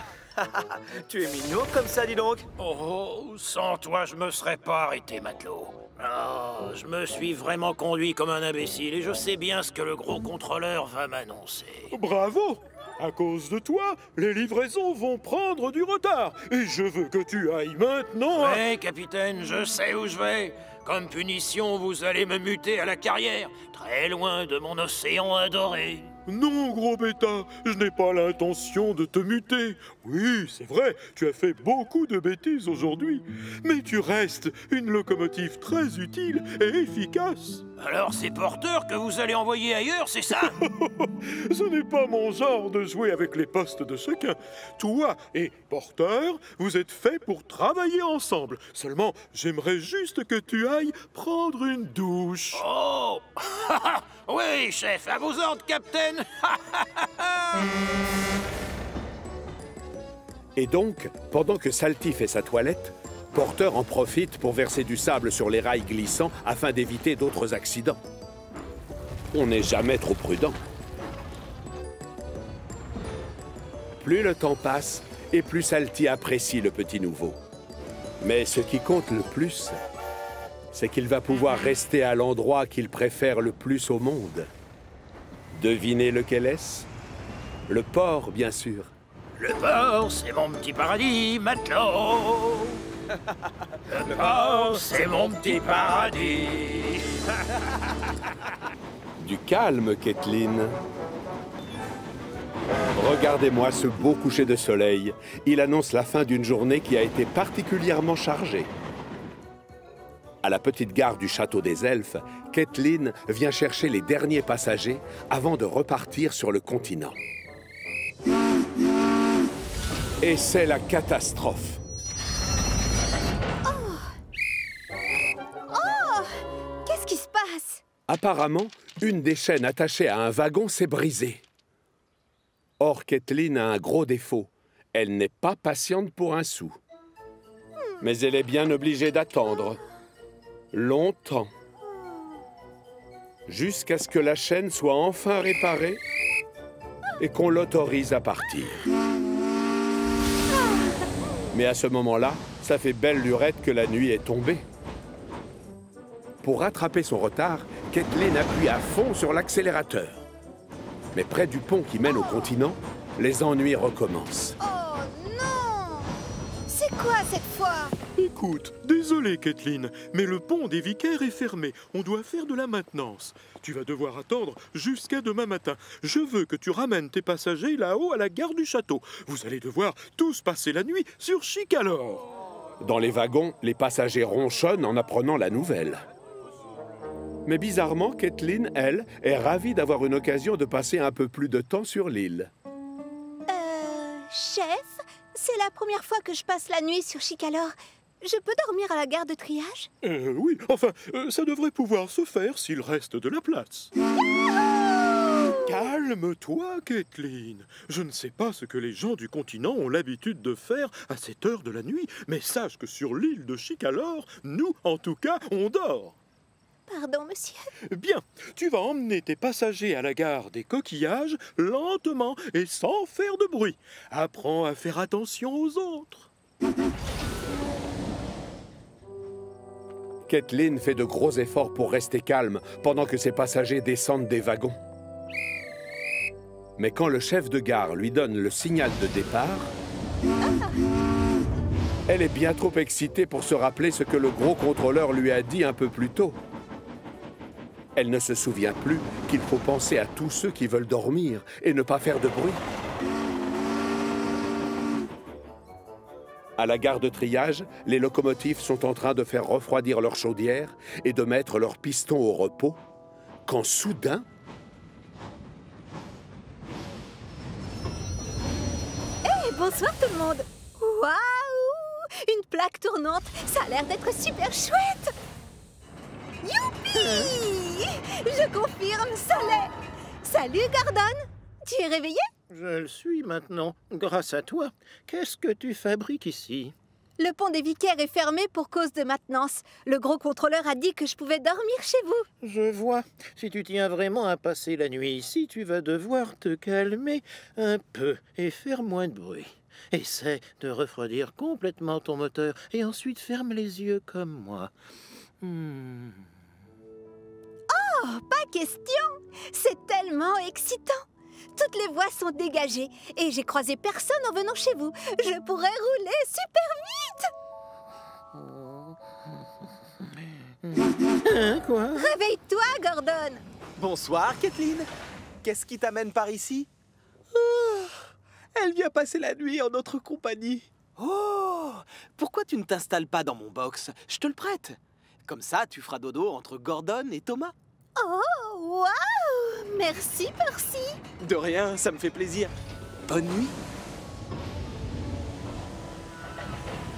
Tu es mignon comme ça, dis donc. Oh, sans toi, je me serais pas arrêté, matelot. Oh, je me suis vraiment conduit comme un imbécile et je sais bien ce que le gros contrôleur va m'annoncer. Bravo! À cause de toi, les livraisons vont prendre du retard. Et je veux que tu ailles maintenant. Oui, capitaine, je sais où je vais. Comme punition, vous allez me muter à la carrière, très loin de mon océan adoré. Non, gros bêta, je n'ai pas l'intention de te muter. Oui, c'est vrai, tu as fait beaucoup de bêtises aujourd'hui. Mais tu restes une locomotive très utile et efficace. Alors c'est Porter que vous allez envoyer ailleurs, c'est ça? Ce n'est pas mon genre de jouer avec les postes de chacun. Toi et Porter, vous êtes faits pour travailler ensemble. Seulement, j'aimerais juste que tu ailles prendre une douche. Oh! Oui, chef, à vos ordres, capitaine. Et donc, pendant que Salty fait sa toilette, Porter en profite pour verser du sable sur les rails glissants afin d'éviter d'autres accidents. On n'est jamais trop prudent. Plus le temps passe, et plus Salty apprécie le petit nouveau. Mais ce qui compte le plus, c'est qu'il va pouvoir rester à l'endroit qu'il préfère le plus au monde. Devinez lequel est-ce? Le port, bien sûr. Le port, c'est mon petit paradis, matelot. Le port, c'est mon petit paradis. Du calme, Kathleen. Regardez-moi ce beau coucher de soleil. Il annonce la fin d'une journée qui a été particulièrement chargée. À la petite gare du Château des Elfes, Kathleen vient chercher les derniers passagers avant de repartir sur le continent. Et c'est la catastrophe. Oh! Qu'est-ce qui se passe? Apparemment, une des chaînes attachées à un wagon s'est brisée. Or, Kathleen a un gros défaut. Elle n'est pas patiente pour un sou. Mais elle est bien obligée d'attendre. Longtemps. Jusqu'à ce que la chaîne soit enfin réparée et qu'on l'autorise à partir. Mais à ce moment-là, ça fait belle lurette que la nuit est tombée. Pour rattraper son retard, Kathleen appuie à fond sur l'accélérateur. Mais près du pont qui mène au continent, les ennuis recommencent. Oh non! C'est quoi cette fois? Écoute, désolé Kathleen, mais le pont des Vicaires est fermé. On doit faire de la maintenance. Tu vas devoir attendre jusqu'à demain matin. Je veux que tu ramènes tes passagers là-haut à la gare du château. Vous allez devoir tous passer la nuit sur Chicalor. Dans les wagons, les passagers ronchonnent en apprenant la nouvelle. Mais bizarrement, Kathleen, elle, est ravie d'avoir une occasion de passer un peu plus de temps sur l'île. Chef, c'est la première fois que je passe la nuit sur Chicalor. Je peux dormir à la gare de triage? Oui, enfin, ça devrait pouvoir se faire s'il reste de la place. Calme-toi, Kathleen. Je ne sais pas ce que les gens du continent ont l'habitude de faire à cette heure de la nuit, mais sache que sur l'île de Chicalor, nous, en tout cas, on dort. Pardon, monsieur. Bien, tu vas emmener tes passagers à la gare des Coquillages lentement et sans faire de bruit. Apprends à faire attention aux autres. Kathleen fait de gros efforts pour rester calme pendant que ses passagers descendent des wagons. Mais quand le chef de gare lui donne le signal de départ, elle est bien trop excitée pour se rappeler ce que le gros contrôleur lui a dit un peu plus tôt. Elle ne se souvient plus qu'il faut penser à tous ceux qui veulent dormir et ne pas faire de bruit. À la gare de triage, les locomotives sont en train de faire refroidir leurs chaudières et de mettre leurs pistons au repos, quand soudain... Hey, bonsoir tout le monde! Waouh! Une plaque tournante, ça a l'air d'être super chouette! Youpi! Je confirme, ça l'est! Salut, Gordon! Tu es réveillé? Je le suis maintenant, grâce à toi. Qu'est-ce que tu fabriques ici? Le pont des Vicaires est fermé pour cause de maintenance. Le gros contrôleur a dit que je pouvais dormir chez vous. Je vois. Si tu tiens vraiment à passer la nuit ici, tu vas devoir te calmer un peu et faire moins de bruit. Essaie de refroidir complètement ton moteur et ensuite ferme les yeux comme moi. Oh, pas question! C'est tellement excitant! Toutes les voies sont dégagées et j'ai croisé personne en venant chez vous. Je pourrais rouler super vite! Quoi? Réveille-toi, Gordon! Bonsoir, Kathleen. Qu'est-ce qui t'amène par ici? Oh, elle vient passer la nuit en notre compagnie. Oh, pourquoi tu ne t'installes pas dans mon box? Je te le prête. Comme ça, tu feras dodo entre Gordon et Thomas. Oh, waouh! Merci, Percy! De rien, ça me fait plaisir. Bonne nuit.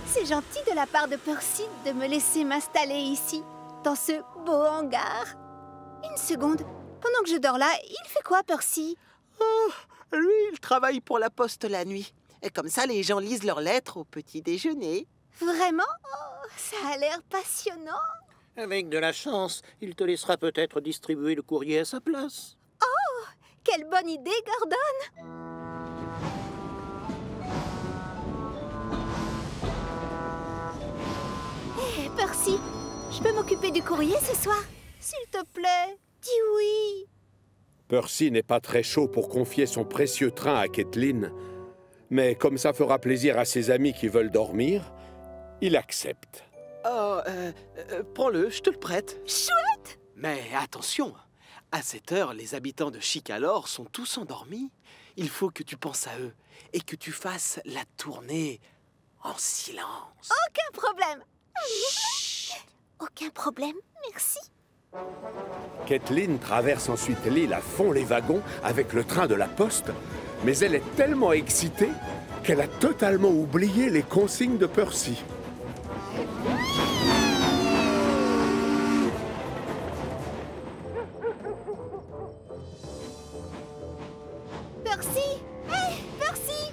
C'est gentil de la part de Percy de me laisser m'installer ici, dans ce beau hangar. Une seconde, pendant que je dors là, il fait quoi, Percy? Oh, lui, il travaille pour la poste la nuit. Et comme ça, les gens lisent leurs lettres au petit déjeuner. Vraiment? Oh, ça a l'air passionnant. Avec de la chance, il te laissera peut-être distribuer le courrier à sa place. Oh, quelle bonne idée, Gordon! Hé, Percy, Je peux m'occuper du courrier ce soir? S'il te plaît, dis oui. Percy n'est pas très chaud pour confier son précieux train à Kathleen, mais comme ça fera plaisir à ses amis qui veulent dormir, il accepte. Oh, prends-le, je te le prête. Chouette! Mais attention, à cette heure, les habitants de Chicalor sont tous endormis. Il faut que tu penses à eux et que tu fasses la tournée en silence. Aucun problème. Aucun problème, merci. Kathleen traverse ensuite l'île à fond les wagons avec le train de la poste, mais elle est tellement excitée qu'elle a totalement oublié les consignes de Percy. Percy! Hé, Percy!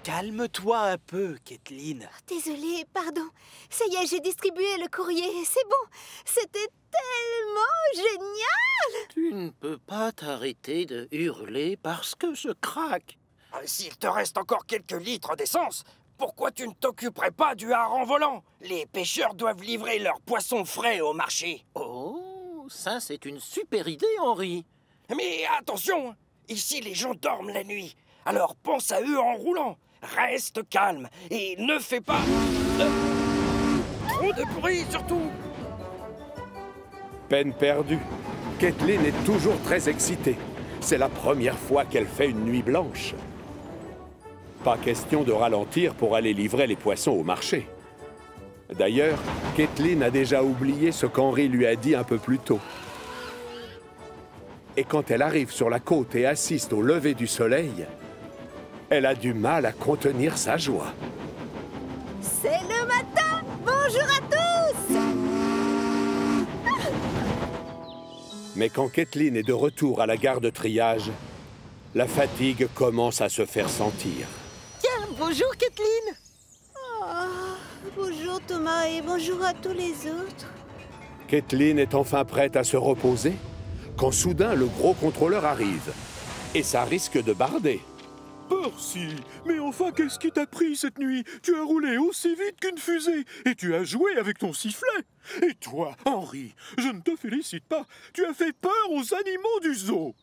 Calme-toi un peu, Kathleen. Désolée, pardon. Ça y est, j'ai distribué le courrier. C'est bon. C'était tellement génial! Tu ne peux pas t'arrêter de hurler parce que je craque. S'il te reste encore quelques litres d'essence, pourquoi tu ne t'occuperais pas du hareng volant? Les pêcheurs doivent livrer leurs poissons frais au marché. Oh, ça c'est une super idée, Henri. Mais attention, ici les gens dorment la nuit. Alors pense à eux en roulant. Reste calme et ne fais pas trop de bruit surtout. Peine perdue. Kathleen est toujours très excitée. C'est la première fois qu'elle fait une nuit blanche. Pas question de ralentir pour aller livrer les poissons au marché. D'ailleurs, Kathleen a déjà oublié ce qu'Henri lui a dit un peu plus tôt. Et quand elle arrive sur la côte et assiste au lever du soleil, elle a du mal à contenir sa joie. C'est le matin! Bonjour à tous! Mais quand Kathleen est de retour à la gare de triage, la fatigue commence à se faire sentir. Tiens, bonjour Kathleen! Oh, bonjour Thomas et bonjour à tous les autres. Kathleen est enfin prête à se reposer quand soudain le gros contrôleur arrive. Et ça risque de barder. Percy, mais enfin, qu'est-ce qui t'a pris cette nuit? Tu as roulé aussi vite qu'une fusée et tu as joué avec ton sifflet. Et toi, Henri, je ne te félicite pas. Tu as fait peur aux animaux du zoo.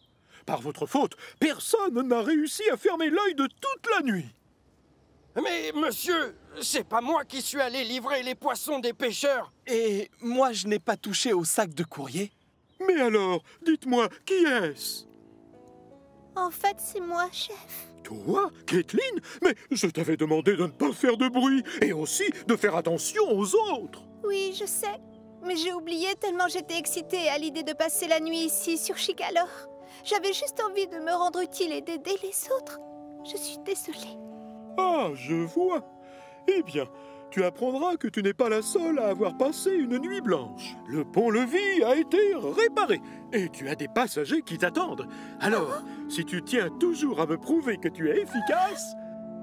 Par votre faute, personne n'a réussi à fermer l'œil de toute la nuit. Mais monsieur, c'est pas moi qui suis allé livrer les poissons des pêcheurs. Et moi, je n'ai pas touché au sac de courrier. Mais alors, dites-moi, qui est-ce? En fait, c'est moi, chef. Toi, Kathleen? Mais je t'avais demandé de ne pas faire de bruit et aussi de faire attention aux autres. Oui, je sais. Mais j'ai oublié tellement j'étais excitée à l'idée de passer la nuit ici, sur Chicalor. J'avais juste envie de me rendre utile et d'aider les autres. Je suis désolée. Ah, je vois. Eh bien, tu apprendras que tu n'es pas la seule à avoir passé une nuit blanche. Le pont-levis a été réparé et tu as des passagers qui t'attendent. Alors, si tu tiens toujours à me prouver que tu es efficace...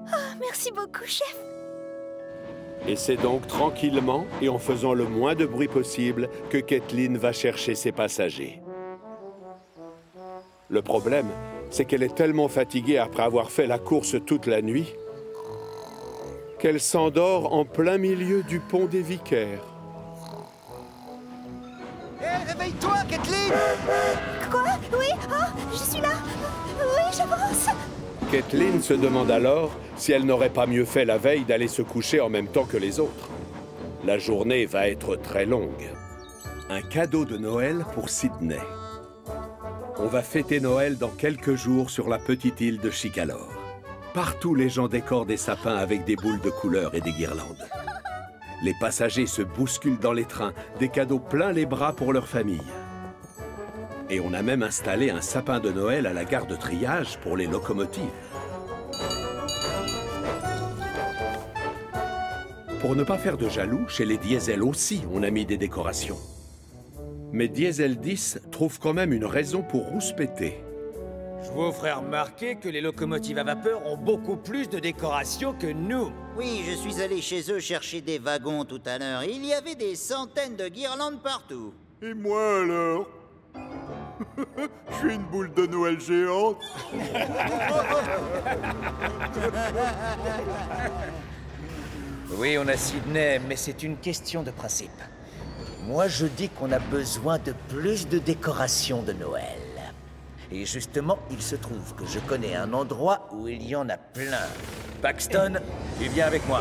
Oh, merci beaucoup, chef. Et c'est donc tranquillement et en faisant le moins de bruit possible que Kathleen va chercher ses passagers. Le problème, c'est qu'elle est tellement fatiguée après avoir fait la course toute la nuit qu'elle s'endort en plein milieu du pont des Vicaires. Hé, réveille-toi, Kathleen! Quoi? Oui? Oh, je suis là. Oui, j'avance. Kathleen se demande alors si elle n'aurait pas mieux fait la veille d'aller se coucher en même temps que les autres. La journée va être très longue. Un cadeau de Noël pour Sydney. On va fêter Noël dans quelques jours sur la petite île de Chicalor. Partout, les gens décorent des sapins avec des boules de couleurs et des guirlandes. Les passagers se bousculent dans les trains, des cadeaux plein les bras pour leur famille. Et on a même installé un sapin de Noël à la gare de triage pour les locomotives. Pour ne pas faire de jaloux, chez les Diesel aussi, on a mis des décorations. Mais Diesel 10 trouve quand même une raison pour rouspéter. Je vous ferai remarquer que les locomotives à vapeur ont beaucoup plus de décoration que nous. Oui, je suis allé chez eux chercher des wagons tout à l'heure. Il y avait des centaines de guirlandes partout. Et moi alors? Je suis une boule de Noël géante. Oui, on a Sydney, mais c'est une question de principe. Moi, je dis qu'on a besoin de plus de décorations de Noël. Et justement, il se trouve que je connais un endroit où il y en a plein. Paxton, tu viens avec moi.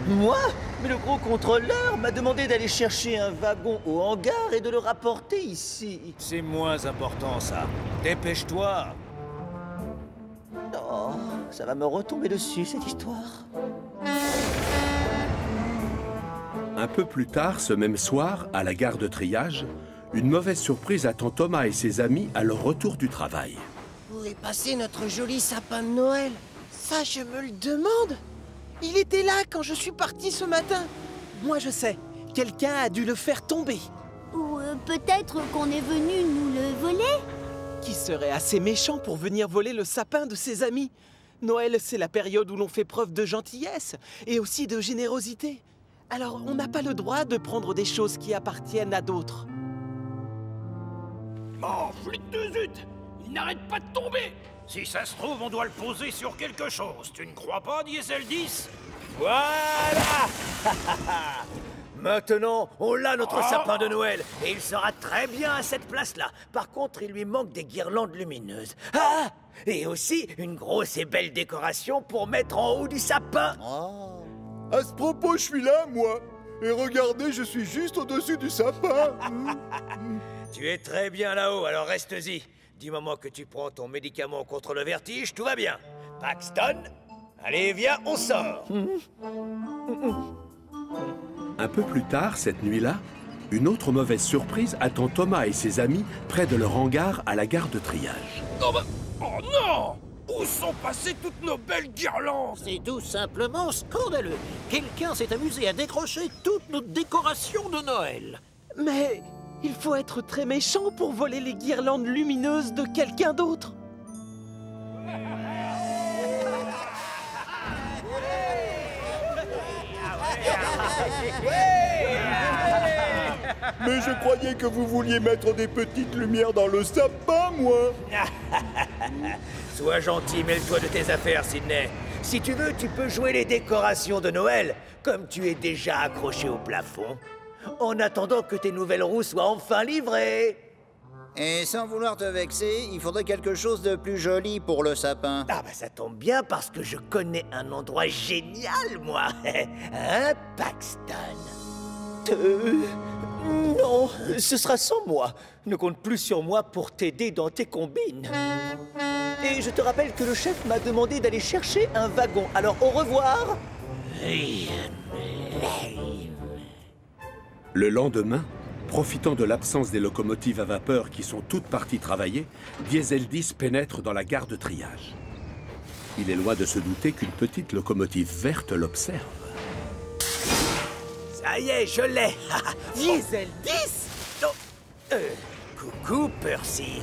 Moi? Mais le gros contrôleur m'a demandé d'aller chercher un wagon au hangar et de le rapporter ici. C'est moins important, ça. Dépêche-toi. Oh, ça va me retomber dessus, cette histoire. Un peu plus tard, ce même soir, à la gare de triage, une mauvaise surprise attend Thomas et ses amis à leur retour du travail. Où est passé notre joli sapin de Noël? Ça, je me le demande. Il était là quand je suis parti ce matin. Moi, je sais. Quelqu'un a dû le faire tomber. Ou peut-être qu'on est venu nous le voler? Qui serait assez méchant pour venir voler le sapin de ses amis? Noël, c'est la période où l'on fait preuve de gentillesse et aussi de générosité. Alors, on n'a pas le droit de prendre des choses qui appartiennent à d'autres. Oh, flûte de zut! Il n'arrête pas de tomber! Si ça se trouve, on doit le poser sur quelque chose. Tu ne crois pas, Diesel 10? Voilà. Maintenant, on a notre sapin de Noël, et il sera très bien à cette place-là. Par contre, il lui manque des guirlandes lumineuses. Ah! Et aussi, une grosse et belle décoration pour mettre en haut du sapin. Oh. À ce propos, je suis là, moi. Et regardez, je suis juste au-dessus du sapin. Tu es très bien là-haut, alors reste-y. Du moment que tu prends ton médicament contre le vertige, tout va bien. Paxton, allez, viens, on sort. Un peu plus tard, cette nuit-là, une autre mauvaise surprise attend Thomas et ses amis près de leur hangar à la gare de triage. Oh, bah... oh non! Où sont passées toutes nos belles guirlandes? C'est tout simplement scandaleux. Quelqu'un s'est amusé à décrocher toutes nos décorations de Noël. Mais il faut être très méchant pour voler les guirlandes lumineuses de quelqu'un d'autre. Mais je croyais que vous vouliez mettre des petites lumières dans le sapin, moi. Sois gentil, mêle-toi de tes affaires, Sydney. Si tu veux, tu peux jouer les décorations de Noël, comme tu es déjà accroché au plafond, en attendant que tes nouvelles roues soient enfin livrées. Et sans vouloir te vexer, il faudrait quelque chose de plus joli pour le sapin. Ah bah ça tombe bien parce que je connais un endroit génial, moi. Hein, Paxton? Non, ce sera sans moi. Ne compte plus sur moi pour t'aider dans tes combines. Et je te rappelle que le chef m'a demandé d'aller chercher un wagon. Alors au revoir. Le lendemain, profitant de l'absence des locomotives à vapeur qui sont toutes parties travailler, Diesel 10 pénètre dans la gare de triage. Il est loin de se douter qu'une petite locomotive verte l'observe. Ça y est, je l'ai. Diesel 10 oh. Coucou, Percy.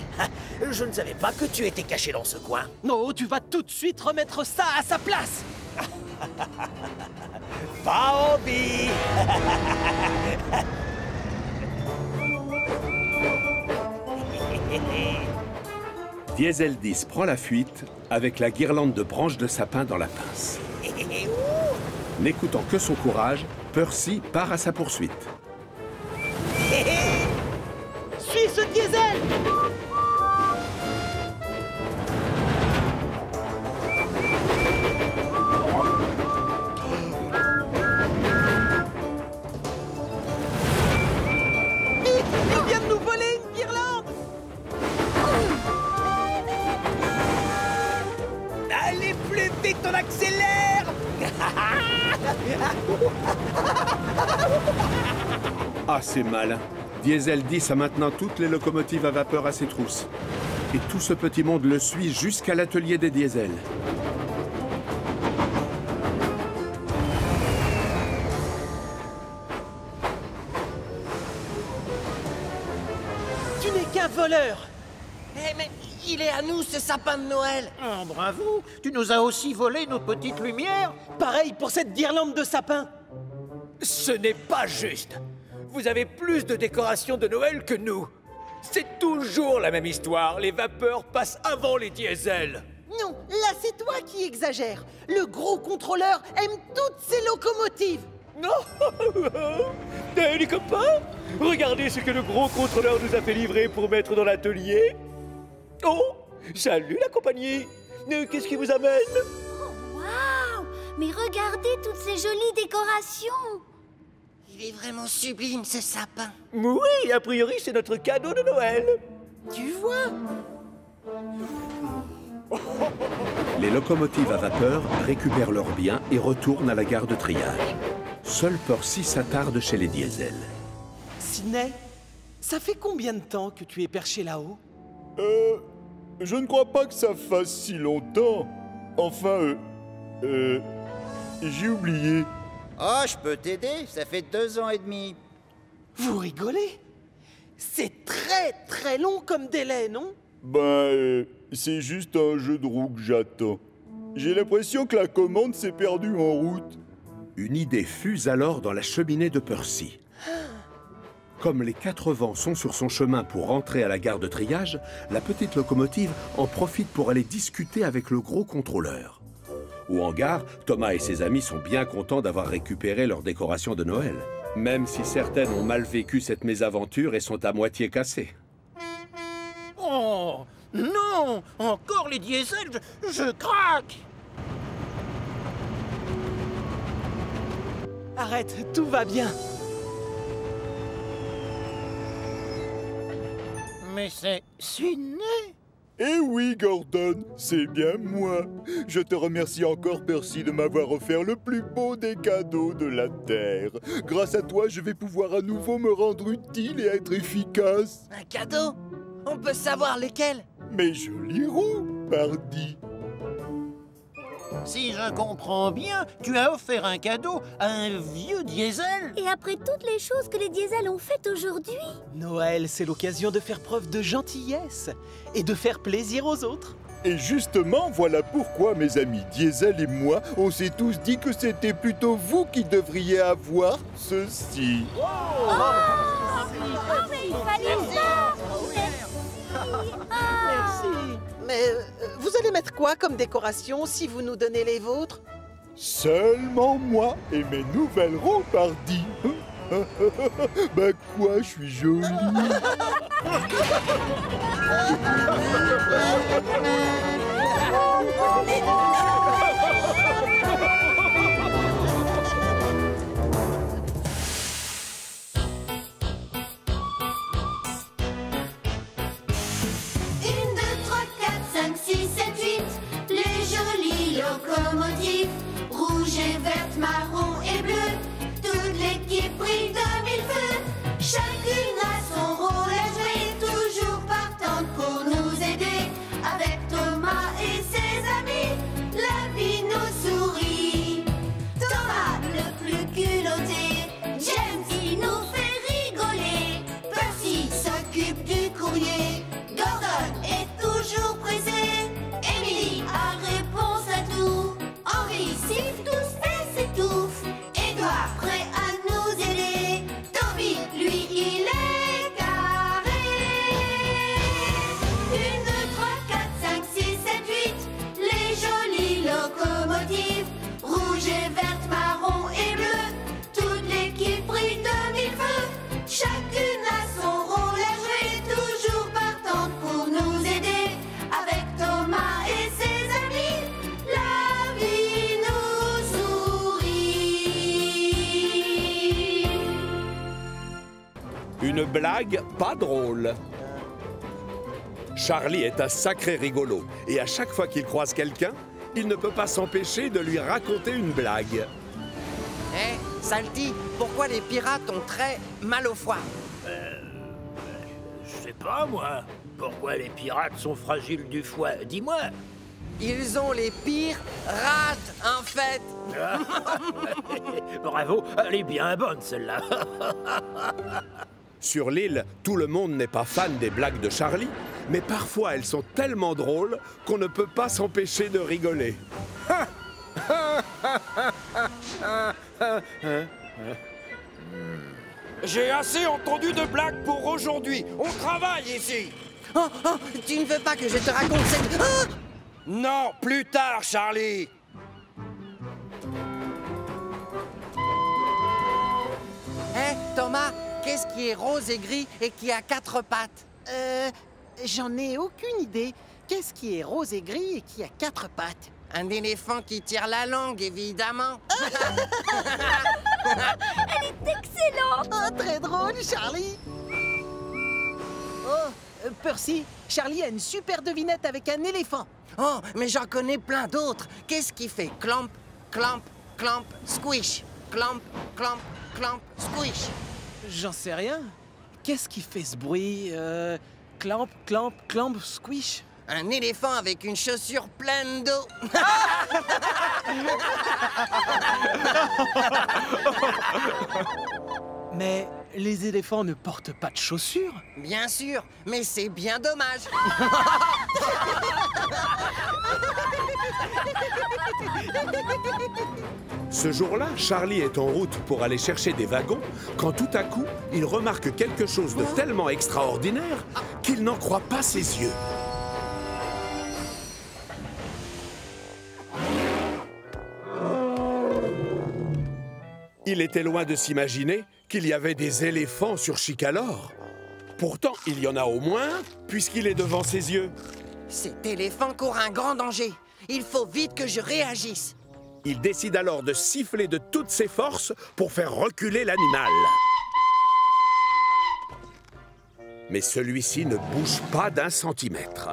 Je ne savais pas que tu étais caché dans ce coin. Non, tu vas tout de suite remettre ça à sa place. Pas envie. Diesel 10 prend la fuite avec la guirlande de branches de sapin dans la pince. N'écoutant que son courage, Percy part à sa poursuite. Suis ce diesel! Vite! Il vient de nous voler une guirlande! Allez plus vite, on accélère! Ah, c'est malin. Diesel 10 a maintenant toutes les locomotives à vapeur à ses trousses. Et tout ce petit monde le suit jusqu'à l'atelier des diesels. Tu n'es qu'un voleur! Eh, mais il est à nous, ce sapin de Noël! Oh, bravo! Tu nous as aussi volé nos petites lumières? Pareil pour cette guirlande de sapin! Ce n'est pas juste. Vous avez plus de décorations de Noël que nous. C'est toujours la même histoire. Les vapeurs passent avant les diesels. Non, là c'est toi qui exagères. Le gros contrôleur aime toutes ces locomotives. Non. Les copains, regardez ce que le gros contrôleur nous a fait livrer pour mettre dans l'atelier. Oh, salut la compagnie. Qu'est-ce qui vous amène? Oh, waouh! Mais regardez toutes ces jolies décorations. Il est vraiment sublime ce sapin. Oui, a priori c'est notre cadeau de Noël. Tu vois? Les locomotives à vapeur récupèrent leurs biens et retournent à la gare de triage. Seul Percy s'attarde chez les diesels. Sydney, ça fait combien de temps que tu es perché là-haut? Je ne crois pas que ça fasse si longtemps. Enfin, j'ai oublié. Oh, je peux t'aider, ça fait 2 ans et demi. Vous rigolez? C'est très très long comme délai, non? C'est juste un jeu de roue que j'attends. J'ai l'impression que la commande s'est perdue en route. Une idée fuse alors dans la cheminée de Percy. Comme les 4 vents sont sur son chemin pour rentrer à la gare de triage, la petite locomotive en profite pour aller discuter avec le gros contrôleur. Au hangar, Thomas et ses amis sont bien contents d'avoir récupéré leur décoration de Noël. Même si certaines ont mal vécu cette mésaventure et sont à moitié cassées. Oh, non! Encore les diesels, je craque! Arrête, tout va bien. Mais c'est Sydney! Eh oui, Gordon, c'est bien moi. Je te remercie encore, Percy, de m'avoir offert le plus beau des cadeaux de la Terre. Grâce à toi, je vais pouvoir à nouveau me rendre utile et être efficace. Un cadeau? On peut savoir lequel? Mes jolis roues, pardi. Si je comprends bien, tu as offert un cadeau à un vieux diesel? Et après toutes les choses que les diesels ont faites aujourd'hui? Noël, c'est l'occasion de faire preuve de gentillesse et de faire plaisir aux autres. Et justement, voilà pourquoi mes amis Diesel et moi, on s'est tous dit que c'était plutôt vous qui devriez avoir ceci. Mais il fallait ça! Merci. Mais vous allez mettre quoi comme décoration si vous nous donnez les vôtres? Seulement moi et mes nouvelles roues, pardi. Bah quoi, je suis jolie. Locomotive, rouge et verte, marron et bleu, toute l'équipe brille de mille feux. Chacune a son rôle à jouer, toujours partante pour nous aider. Avec Thomas et ses amis, la vie nous sourit. Thomas le plus culotté, James il nous fait rigoler. Percy s'occupe du courrier, Gordon est toujours pressé. Emily a réponse à tout. Henri siffle tous et s'étouffe. Édouard prêt à nous aider. Toby, lui, il est carré. 1, 2, 3, 4, 5, 6, 7, 8. Les jolies locomotives, rouge et verte, marron et bleu. Toute l'équipe brille de mille feux. Chacune a son rôle à jouer, toujours partante pour nous aider. Avec Thomas et ses amis, la vie nous sourit. Une blague pas drôle. Charlie est un sacré rigolo, et à chaque fois qu'il croise quelqu'un, il ne peut pas s'empêcher de lui raconter une blague. Hé, Salty, pourquoi les pirates ont très mal au foie? Je sais pas, moi. Pourquoi les pirates sont fragiles du foie? Dis-moi. Ils ont les pires rats, en fait. Bravo, elle est bien bonne, celle-là. Sur l'île, tout le monde n'est pas fan des blagues de Charlie, mais parfois elles sont tellement drôles qu'on ne peut pas s'empêcher de rigoler. J'ai assez entendu de blagues pour aujourd'hui. On travaille ici. Oh, tu ne veux pas que je te raconte cette... Ah Non, plus tard, Charlie. Hé, Thomas, qu'est-ce qui est rose et gris et qui a 4 pattes? J'en ai aucune idée. Qu'est-ce qui est rose et gris et qui a 4 pattes? Un éléphant qui tire la langue, évidemment. Elle est excellente! Oh, très drôle, Charlie. Oh, Percy, Charlie a une super devinette avec un éléphant. Oh, mais j'en connais plein d'autres. Qu'est-ce qui fait clamp, clamp, clamp, squish? Clamp, clamp, clamp, squish. J'en sais rien. Qu'est-ce qui fait ce bruit Clamp, clamp, clamp, squish. Un éléphant avec une chaussure pleine d'eau. Mais les éléphants ne portent pas de chaussures. Bien sûr, mais c'est bien dommage. Ce jour-là, Charlie est en route pour aller chercher des wagons quand tout à coup, il remarque quelque chose de tellement extraordinaire qu'il n'en croit pas ses yeux. Il était loin de s'imaginer qu'il y avait des éléphants sur Chicalore. Pourtant, il y en a au moins, puisqu'il est devant ses yeux. Cet éléphant court un grand danger. Il faut vite que je réagisse. Il décide alors de siffler de toutes ses forces pour faire reculer l'animal. Mais celui-ci ne bouge pas d'un centimètre.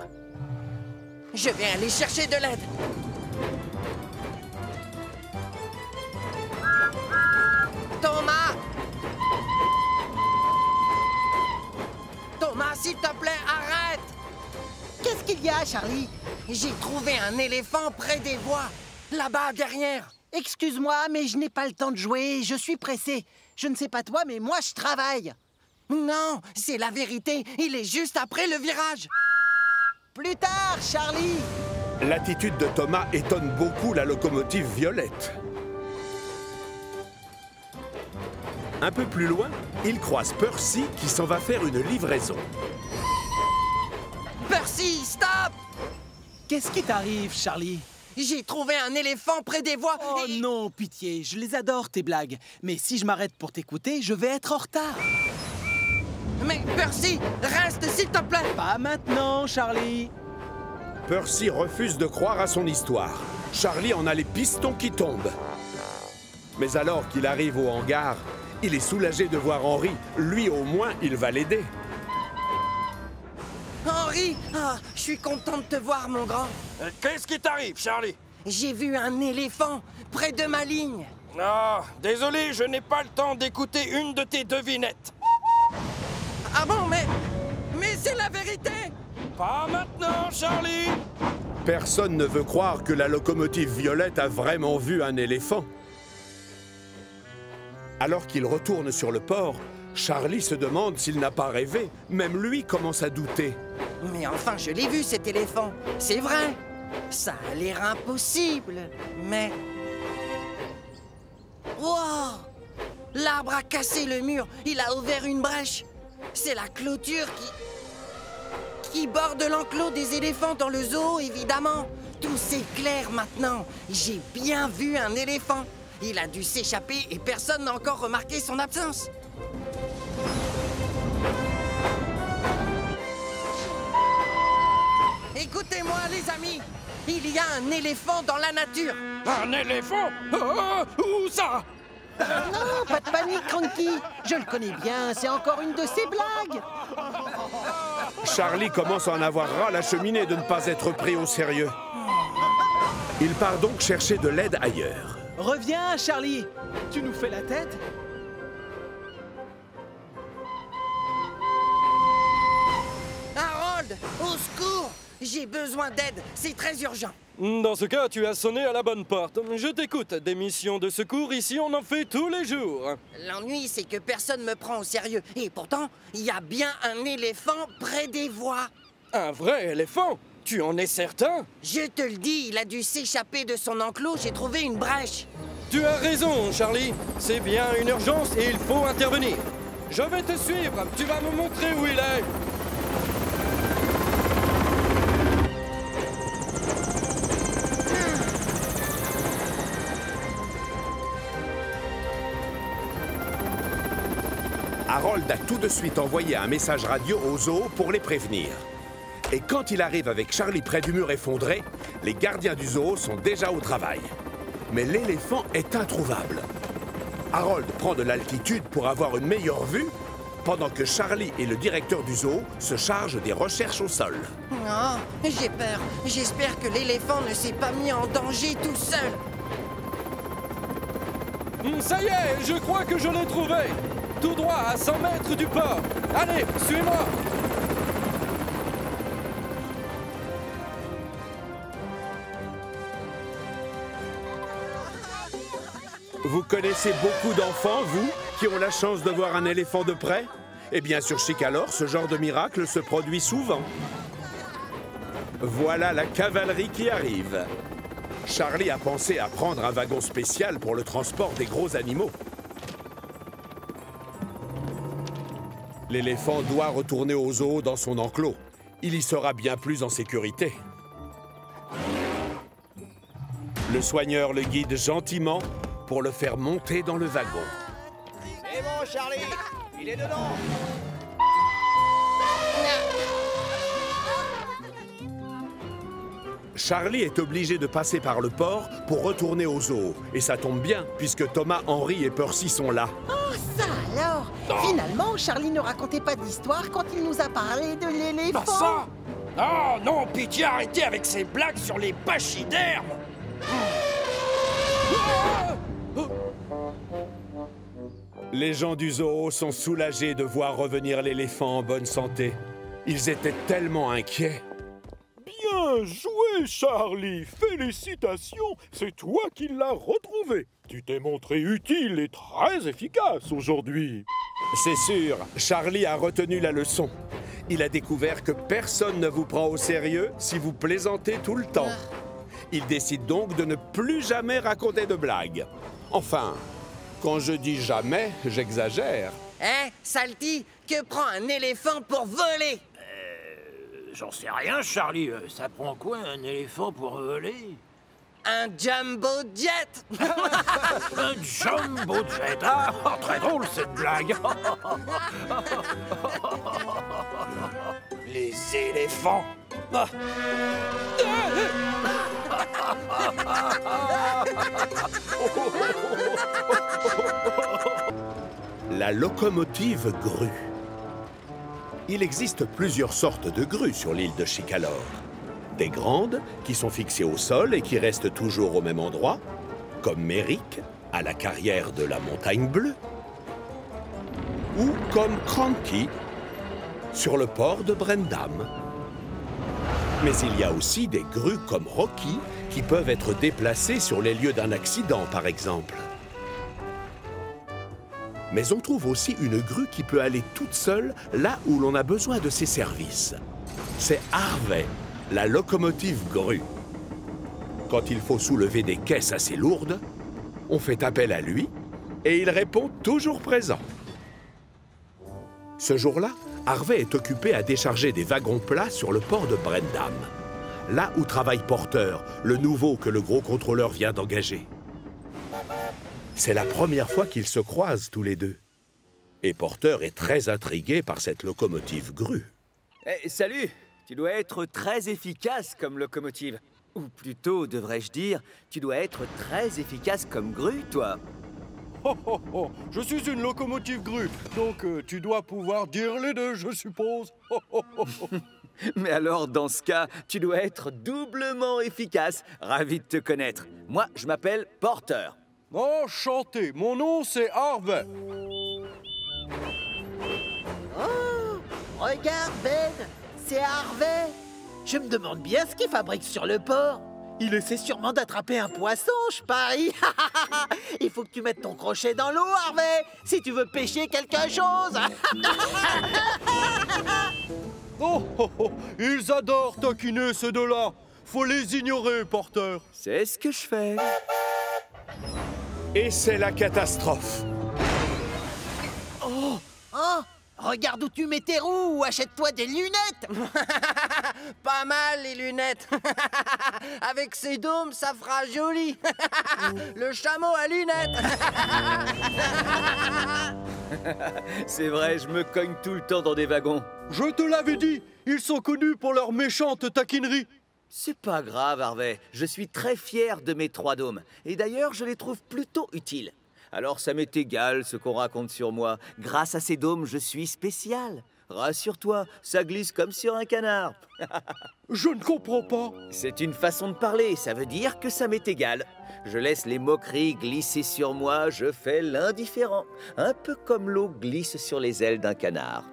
Je vais aller chercher de l'aide. Thomas! Thomas, s'il te plaît, arrête! Qu'est-ce qu'il y a, Charlie? J'ai trouvé un éléphant près des voies, là-bas, derrière. Excuse-moi, mais je n'ai pas le temps de jouer, je suis pressé. Je ne sais pas toi, mais moi, je travaille. Non, c'est la vérité, il est juste après le virage. Plus tard, Charlie! L'attitude de Thomas étonne beaucoup la locomotive Violette. Un peu plus loin, il croise Percy qui s'en va faire une livraison. Percy, stop! Qu'est-ce qui t'arrive, Charlie? J'ai trouvé un éléphant près des voies. Oh non, pitié, je les adore, tes blagues. Mais si je m'arrête pour t'écouter, je vais être en retard. Mais Percy, reste s'il te plaît! Pas maintenant, Charlie. Percy refuse de croire à son histoire. Charlie en a les pistons qui tombent. Mais alors qu'il arrive au hangar, il est soulagé de voir Henry. Lui, au moins, il va l'aider. Henry! Ah, je suis content de te voir, mon grand. Qu'est-ce qui t'arrive, Charlie? J'ai vu un éléphant près de ma ligne. Ah, désolé, je n'ai pas le temps d'écouter une de tes devinettes. Ah bon, mais c'est la vérité! Pas maintenant, Charlie! Personne ne veut croire que la locomotive Violette a vraiment vu un éléphant. Alors qu'il retourne sur le port, Charlie se demande s'il n'a pas rêvé. Même lui commence à douter. Mais enfin, je l'ai vu, cet éléphant. C'est vrai. Ça a l'air impossible, mais... Wow! L'arbre a cassé le mur. Il a ouvert une brèche. C'est la clôture qui borde l'enclos des éléphants dans le zoo, évidemment. Tout s'éclaire maintenant. J'ai bien vu un éléphant. Il a dû s'échapper et personne n'a encore remarqué son absence. Écoutez-moi, les amis. Il y a un éléphant dans la nature. Un éléphant? Où ça? Non, pas de panique, Cranky. Je le connais bien, c'est encore une de ses blagues. Charlie commence à en avoir ras la cheminée de ne pas être pris au sérieux. Il part donc chercher de l'aide ailleurs. Reviens, Charlie. Tu nous fais la tête? Harold, au secours! J'ai besoin d'aide, c'est très urgent. Dans ce cas, tu as sonné à la bonne porte. Je t'écoute. Des missions de secours, ici, on en fait tous les jours. L'ennui, c'est que personne me prend au sérieux. Et pourtant, il y a bien un éléphant près des voies. Un vrai éléphant? Tu en es certain? Je te le dis, il a dû s'échapper de son enclos. J'ai trouvé une brèche. Tu as raison, Charlie. C'est bien une urgence et il faut intervenir. Je vais te suivre. Tu vas me montrer où il est. Harold a tout de suite envoyé un message radio au zoo pour les prévenir. Et quand il arrive avec Charlie près du mur effondré, les gardiens du zoo sont déjà au travail. Mais l'éléphant est introuvable. Harold prend de l'altitude pour avoir une meilleure vue, pendant que Charlie et le directeur du zoo se chargent des recherches au sol. Oh, j'ai peur. J'espère que l'éléphant ne s'est pas mis en danger tout seul. Ça y est, je crois que je l'ai trouvé. Tout droit à 100 mètres du port. Allez, suis-moi. Vous connaissez beaucoup d'enfants, vous, qui ont la chance de voir un éléphant de près? Eh bien, sur Chicalor, ce genre de miracle se produit souvent. Voilà la cavalerie qui arrive. Charlie a pensé à prendre un wagon spécial pour le transport des gros animaux. L'éléphant doit retourner au zoo dans son enclos. Il y sera bien plus en sécurité. Le soigneur le guide gentiment pour le faire monter dans le wagon. C'est bon, Charlie, il est dedans. Charlie est obligé de passer par le port pour retourner au zoo. Et ça tombe bien, puisque Thomas, Henry et Percy sont là. Oh, ça alors! Finalement, Charlie ne racontait pas d'histoire quand il nous a parlé de l'éléphant. Pas ça! Oh non, pitié, arrêtez avec ces blagues sur les pachydermes! Les gens du zoo sont soulagés de voir revenir l'éléphant en bonne santé. Ils étaient tellement inquiets. Bien joué, Charlie! Félicitations! C'est toi qui l'as retrouvé. Tu t'es montré utile et très efficace aujourd'hui. C'est sûr, Charlie a retenu la leçon. Il a découvert que personne ne vous prend au sérieux si vous plaisantez tout le temps. Il décide donc de ne plus jamais raconter de blagues. Enfin, quand je dis jamais, j'exagère. Hein, Salty, que prend un éléphant pour voler? J'en sais rien, Charlie. Ça prend quoi, un éléphant pour voler? Un jumbo jet. Un jumbo jet. Ah, très drôle, cette blague. Les éléphants. Ah. La locomotive grue. Il existe plusieurs sortes de grues sur l'île de Chicalor. Des grandes, qui sont fixées au sol et qui restent toujours au même endroit, comme Merrick, à la carrière de la Montagne Bleue, ou comme Cranky, sur le port de Brendam. Mais il y a aussi des grues comme Rocky, qui peuvent être déplacées sur les lieux d'un accident, par exemple. Mais on trouve aussi une grue qui peut aller toute seule là où l'on a besoin de ses services. C'est Harvey, la locomotive grue. Quand il faut soulever des caisses assez lourdes, on fait appel à lui et il répond toujours présent. Ce jour-là, Harvey est occupé à décharger des wagons plats sur le port de Brendam, là où travaille Porter, le nouveau que le gros contrôleur vient d'engager. C'est la première fois qu'ils se croisent tous les deux. Et Porter est très intrigué par cette locomotive grue. Hey, salut! Tu dois être très efficace comme locomotive. Ou plutôt, devrais-je dire, tu dois être très efficace comme grue, toi. Oh, oh, oh. Je suis une locomotive grue, donc tu dois pouvoir dire les deux, je suppose. Oh, oh, oh, oh. Mais alors, dans ce cas, tu dois être doublement efficace. Ravi de te connaître. Moi, je m'appelle Porter. Enchanté, mon nom c'est Harvey. Oh, regarde Ben, c'est Harvey. Je me demande bien ce qu'il fabrique sur le port. Il essaie sûrement d'attraper un poisson, je parie. Il faut que tu mettes ton crochet dans l'eau, Harvey, si tu veux pêcher quelque chose. Oh, oh, oh, ils adorent taquiner ces deux-là. Faut les ignorer, Porter. C'est ce que je fais. Et c'est la catastrophe. Oh, oh, regarde où tu mets tes roues ou achète-toi des lunettes. Pas mal, les lunettes. Avec ces dômes, ça fera joli. Le chameau à lunettes. C'est vrai, je me cogne tout le temps dans des wagons. Je te l'avais dit, ils sont connus pour leur méchante taquinerie. C'est pas grave, Harvey. Je suis très fier de mes 3 dômes. Et d'ailleurs, je les trouve plutôt utiles. Alors ça m'est égal ce qu'on raconte sur moi. Grâce à ces dômes, je suis spécial. Rassure-toi, ça glisse comme sur un canard. Je ne comprends pas. C'est une façon de parler, ça veut dire que ça m'est égal. Je laisse les moqueries glisser sur moi, je fais l'indifférent. Un peu comme l'eau glisse sur les ailes d'un canard.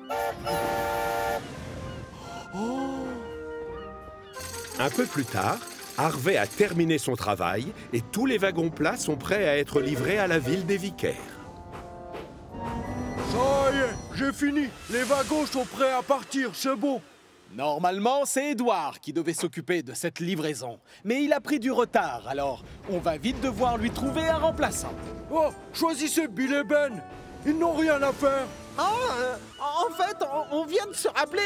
Un peu plus tard, Harvey a terminé son travail et tous les wagons plats sont prêts à être livrés à la ville des Vicaires. Ça y est, j'ai fini. Les wagons sont prêts à partir, c'est bon. Normalement, c'est Edward qui devait s'occuper de cette livraison. Mais il a pris du retard, alors on va vite devoir lui trouver un remplaçant. Oh, choisissez Bill et Ben. Ils n'ont rien à faire. En fait, on vient de se rappeler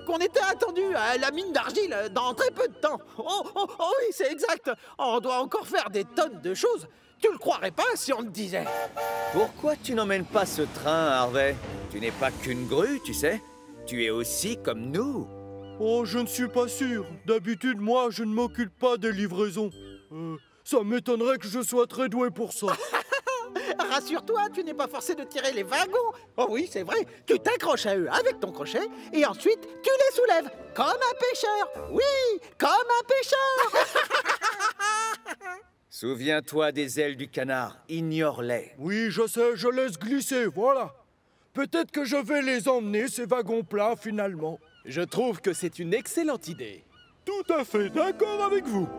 qu'on était attendu à la mine d'argile dans très peu de temps. Oh oui, c'est exact. On doit encore faire des tonnes de choses. Tu le croirais pas si on te disait. Pourquoi tu n'emmènes pas ce train, Harvey? Tu n'es pas qu'une grue, tu sais. Tu es aussi comme nous. Oh, je ne suis pas sûr. D'habitude, moi, je ne m'occupe pas des livraisons. Ça m'étonnerait que je sois très doué pour ça. Rassure-toi, tu n'es pas forcé de tirer les wagons. Oh oui, c'est vrai. Tu t'accroches à eux avec ton crochet et ensuite tu les soulèves. Comme un pêcheur. Oui, comme un pêcheur. Souviens-toi des ailes du canard, ignore-les. Oui, je sais, je laisse glisser, voilà. Peut-être que je vais les emmener, ces wagons plats, finalement. Je trouve que c'est une excellente idée. Tout à fait d'accord avec vous.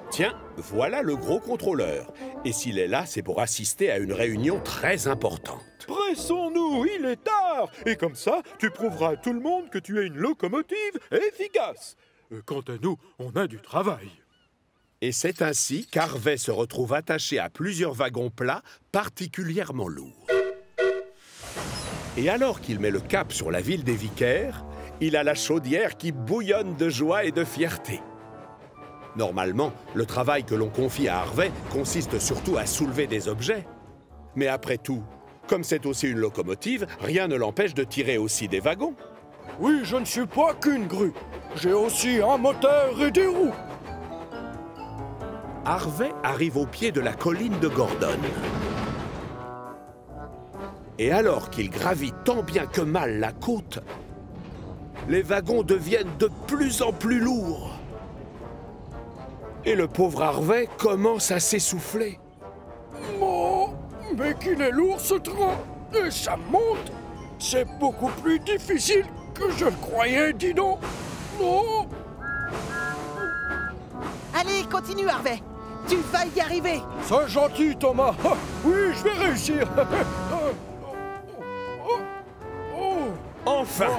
Tiens, voilà le gros contrôleur. Et s'il est là, c'est pour assister à une réunion très importante. Pressons-nous, il est tard. Et comme ça, tu prouveras à tout le monde que tu es une locomotive efficace. Quant à nous, on a du travail. Et c'est ainsi qu'Harvey se retrouve attaché à plusieurs wagons plats particulièrement lourds. Et alors qu'il met le cap sur la ville des Vicaires, il a la chaudière qui bouillonne de joie et de fierté. Normalement, le travail que l'on confie à Harvey consiste surtout à soulever des objets. Mais après tout, comme c'est aussi une locomotive, rien ne l'empêche de tirer aussi des wagons. Oui, je ne suis pas qu'une grue. J'ai aussi un moteur et des roues. Harvey arrive au pied de la colline de Gordon. Et alors qu'il gravit tant bien que mal la côte, les wagons deviennent de plus en plus lourds. Et le pauvre Harvey commence à s'essouffler. Oh, mais qu'il est lourd ce train. Et ça monte. C'est beaucoup plus difficile que je le croyais, dis donc. Oh. Allez, continue, Harvey. Tu vas y arriver. C'est gentil, Thomas. Ah, oui, je vais réussir. Enfin,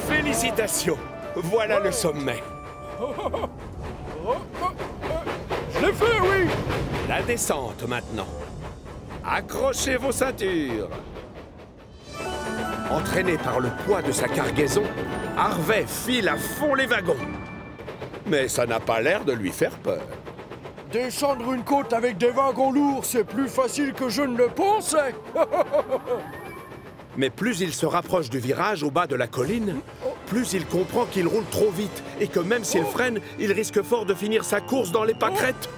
félicitations. Voilà le sommet. Je l'ai fait, oui. La descente maintenant. Accrochez vos ceintures. Entraîné par le poids de sa cargaison, Harvey file à fond les wagons. Mais ça n'a pas l'air de lui faire peur. Descendre une côte avec des wagons lourds, c'est plus facile que je ne le pensais. Mais plus il se rapproche du virage au bas de la colline, plus il comprend qu'il roule trop vite et que même s'il freine, il risque fort de finir sa course dans les pâquerettes.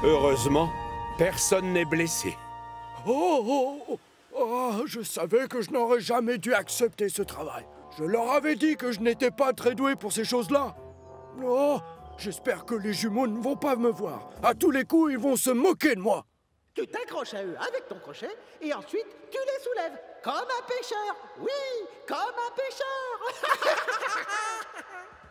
Heureusement, personne n'est blessé. Je savais que je n'aurais jamais dû accepter ce travail. Je leur avais dit que je n'étais pas très doué pour ces choses-là. Oh, j'espère que les jumeaux ne vont pas me voir. À tous les coups, ils vont se moquer de moi. Tu t'accroches à eux avec ton crochet et ensuite tu les soulèves. Comme un pêcheur. Oui, comme un pêcheur.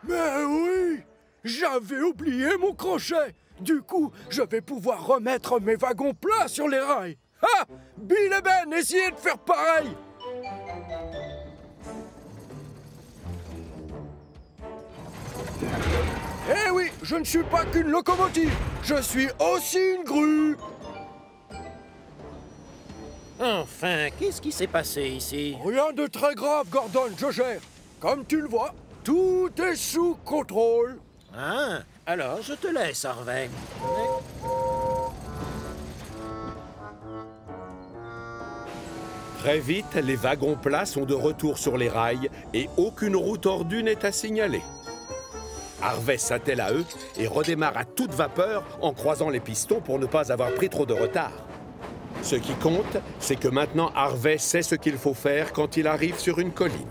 Mais oui, j'avais oublié mon crochet. Du coup, je vais pouvoir remettre mes wagons plats sur les rails. Ah! Bill et Ben, essayez de faire pareil. Eh oui, je ne suis pas qu'une locomotive. Je suis aussi une grue. Enfin, qu'est-ce qui s'est passé ici? Rien de très grave, Gordon, je gère. Comme tu le vois, Tout est sous contrôle. Ah, alors je te laisse, Harvey. Très vite, les wagons plats sont de retour sur les rails et aucune roue tordue n'est à signaler. Harvey s'attelle à eux et redémarre à toute vapeur en croisant les pistons pour ne pas avoir pris trop de retard. Ce qui compte, c'est que maintenant Harvey sait ce qu'il faut faire quand il arrive sur une colline.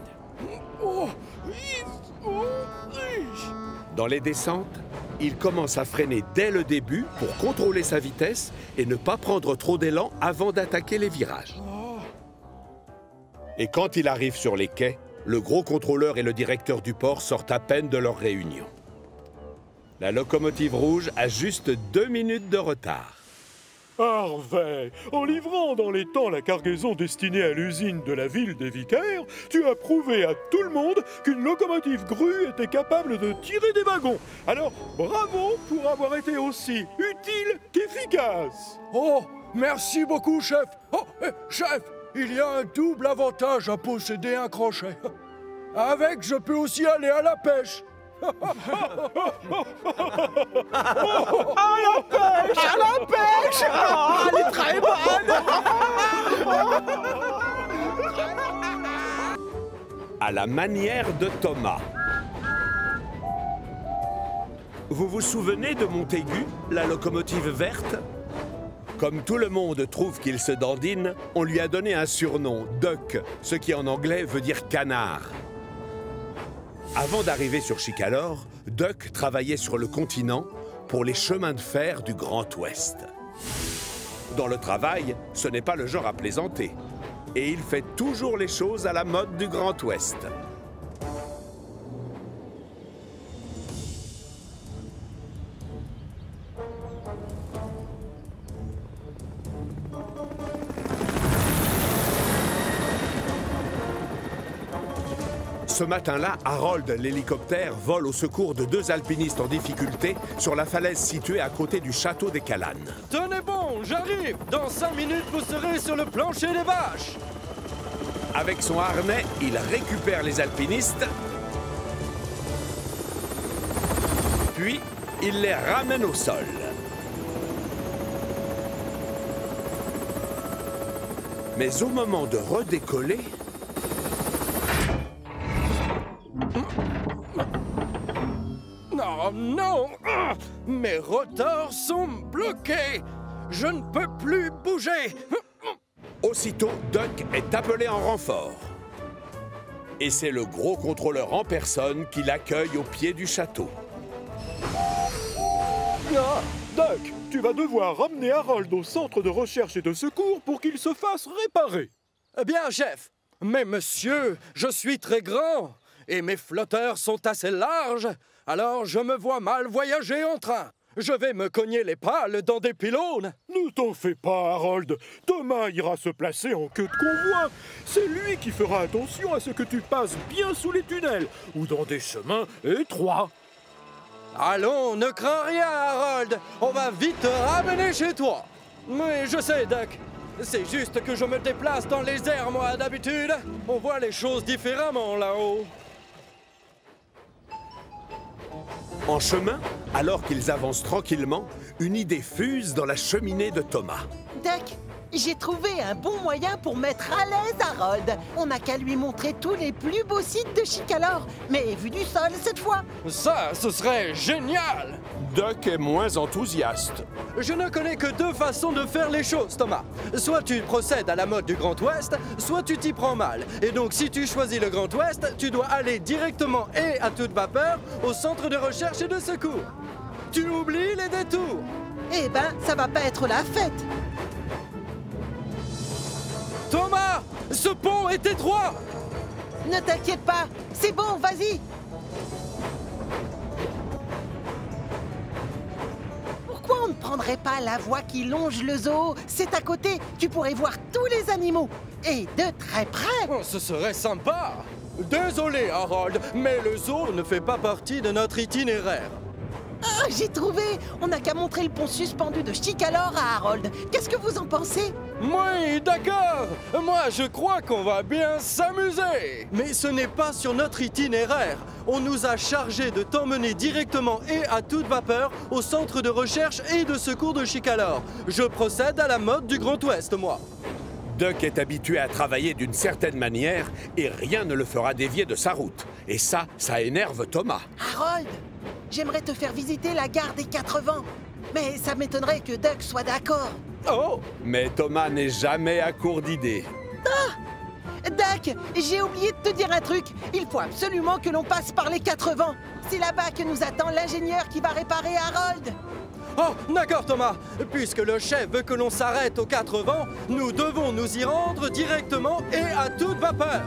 Dans les descentes, il commence à freiner dès le début pour contrôler sa vitesse et ne pas prendre trop d'élan avant d'attaquer les virages. Et quand il arrive sur les quais, le gros contrôleur et le directeur du port sortent à peine de leur réunion. La locomotive rouge a juste 2 minutes de retard. Harvey, en livrant dans les temps la cargaison destinée à l'usine de la ville des Vicaires, tu as prouvé à tout le monde qu'une locomotive grue était capable de tirer des wagons. Alors, bravo pour avoir été aussi utile qu'efficace. Oh, merci beaucoup, chef. Oh, chef, il y a un double avantage à posséder un crochet. Avec, je peux aussi aller à la pêche. À la pêche! À la pêche! Oh, elle est très bonne! À la manière de Thomas. Vous vous souvenez de Montaigu, la locomotive verte? Comme tout le monde trouve qu'il se dandine, on lui a donné un surnom, Duck, ce qui en anglais veut dire canard. Avant d'arriver sur Chicalor, Duck travaillait sur le continent pour les chemins de fer du Grand Ouest. Dans le travail, ce n'est pas le genre à plaisanter. Et il fait toujours les choses à la mode du Grand Ouest. Ce matin-là, Harold, l'hélicoptère, vole au secours de 2 alpinistes en difficulté sur la falaise située à côté du château des Calanes. Tenez bon, j'arrive! Dans 5 minutes, vous serez sur le plancher des vaches! Avec son harnais, il récupère les alpinistes, puis il les ramène au sol. Mais au moment de redécoller... Oh non! Mes rotors sont bloqués! Je ne peux plus bouger! Aussitôt, Duck est appelé en renfort. Et c'est le gros contrôleur en personne qui l'accueille au pied du château. Ah, Duck, tu vas devoir ramener Harold au centre de recherche et de secours pour qu'il se fasse réparer. Bien, chef. Mais monsieur, je suis très grand et mes flotteurs sont assez larges. Alors je me vois mal voyager en train. Je vais me cogner les pales dans des pylônes. Ne t'en fais pas, Harold. Thomas ira se placer en queue de convoi. C'est lui qui fera attention à ce que tu passes bien sous les tunnels ou dans des chemins étroits. Allons, ne crains rien, Harold. On va vite te ramener chez toi. Oui, je sais, Duck. C'est juste que je me déplace dans les airs, moi, d'habitude. On voit les choses différemment là-haut. En chemin, alors qu'ils avancent tranquillement, une idée fuse dans la cheminée de Thomas. Duck, j'ai trouvé un bon moyen pour mettre à l'aise Harold. On n'a qu'à lui montrer tous les plus beaux sites de Chicalor, mais vu du sol cette fois. Ça, ce serait génial! Duck est moins enthousiaste. Je ne connais que 2 façons de faire les choses, Thomas. Soit tu procèdes à la mode du Grand Ouest, soit tu t'y prends mal. Et donc, si tu choisis le Grand Ouest, tu dois aller directement et à toute vapeur au centre de recherche et de secours. Tu oublies les détours. Eh ben, ça va pas être la fête. Thomas, ce pont est étroit. Ne t'inquiète pas, c'est bon, vas-y. Pourquoi on ne prendrait pas la voie qui longe le zoo? C'est à côté, tu pourrais voir tous les animaux. Et de très près. Oh, ce serait sympa. Désolé, Harold, mais le zoo ne fait pas partie de notre itinéraire. Ah, j'ai trouvé. On n'a qu'à montrer le pont suspendu de Chicalor à Harold. Qu'est-ce que vous en pensez? Oui, d'accord. Moi, je crois qu'on va bien s'amuser. Mais ce n'est pas sur notre itinéraire. On nous a chargé de t'emmener directement et à toute vapeur au centre de recherche et de secours de Chicalor. Je procède à la mode du Grand Ouest, moi. Duck est habitué à travailler d'une certaine manière et rien ne le fera dévier de sa route. Et ça énerve Thomas. Harold, j'aimerais te faire visiter la gare des 4 vents. Mais ça m'étonnerait que Duck soit d'accord. Oh! Mais Thomas n'est jamais à court d'idées. Ah! Duck, j'ai oublié de te dire un truc. Il faut absolument que l'on passe par les 4 vents. C'est là-bas que nous attend l'ingénieur qui va réparer Harold. Oh, d'accord Thomas. Puisque le chef veut que l'on s'arrête aux 4 vents, nous devons nous y rendre directement et à toute vapeur.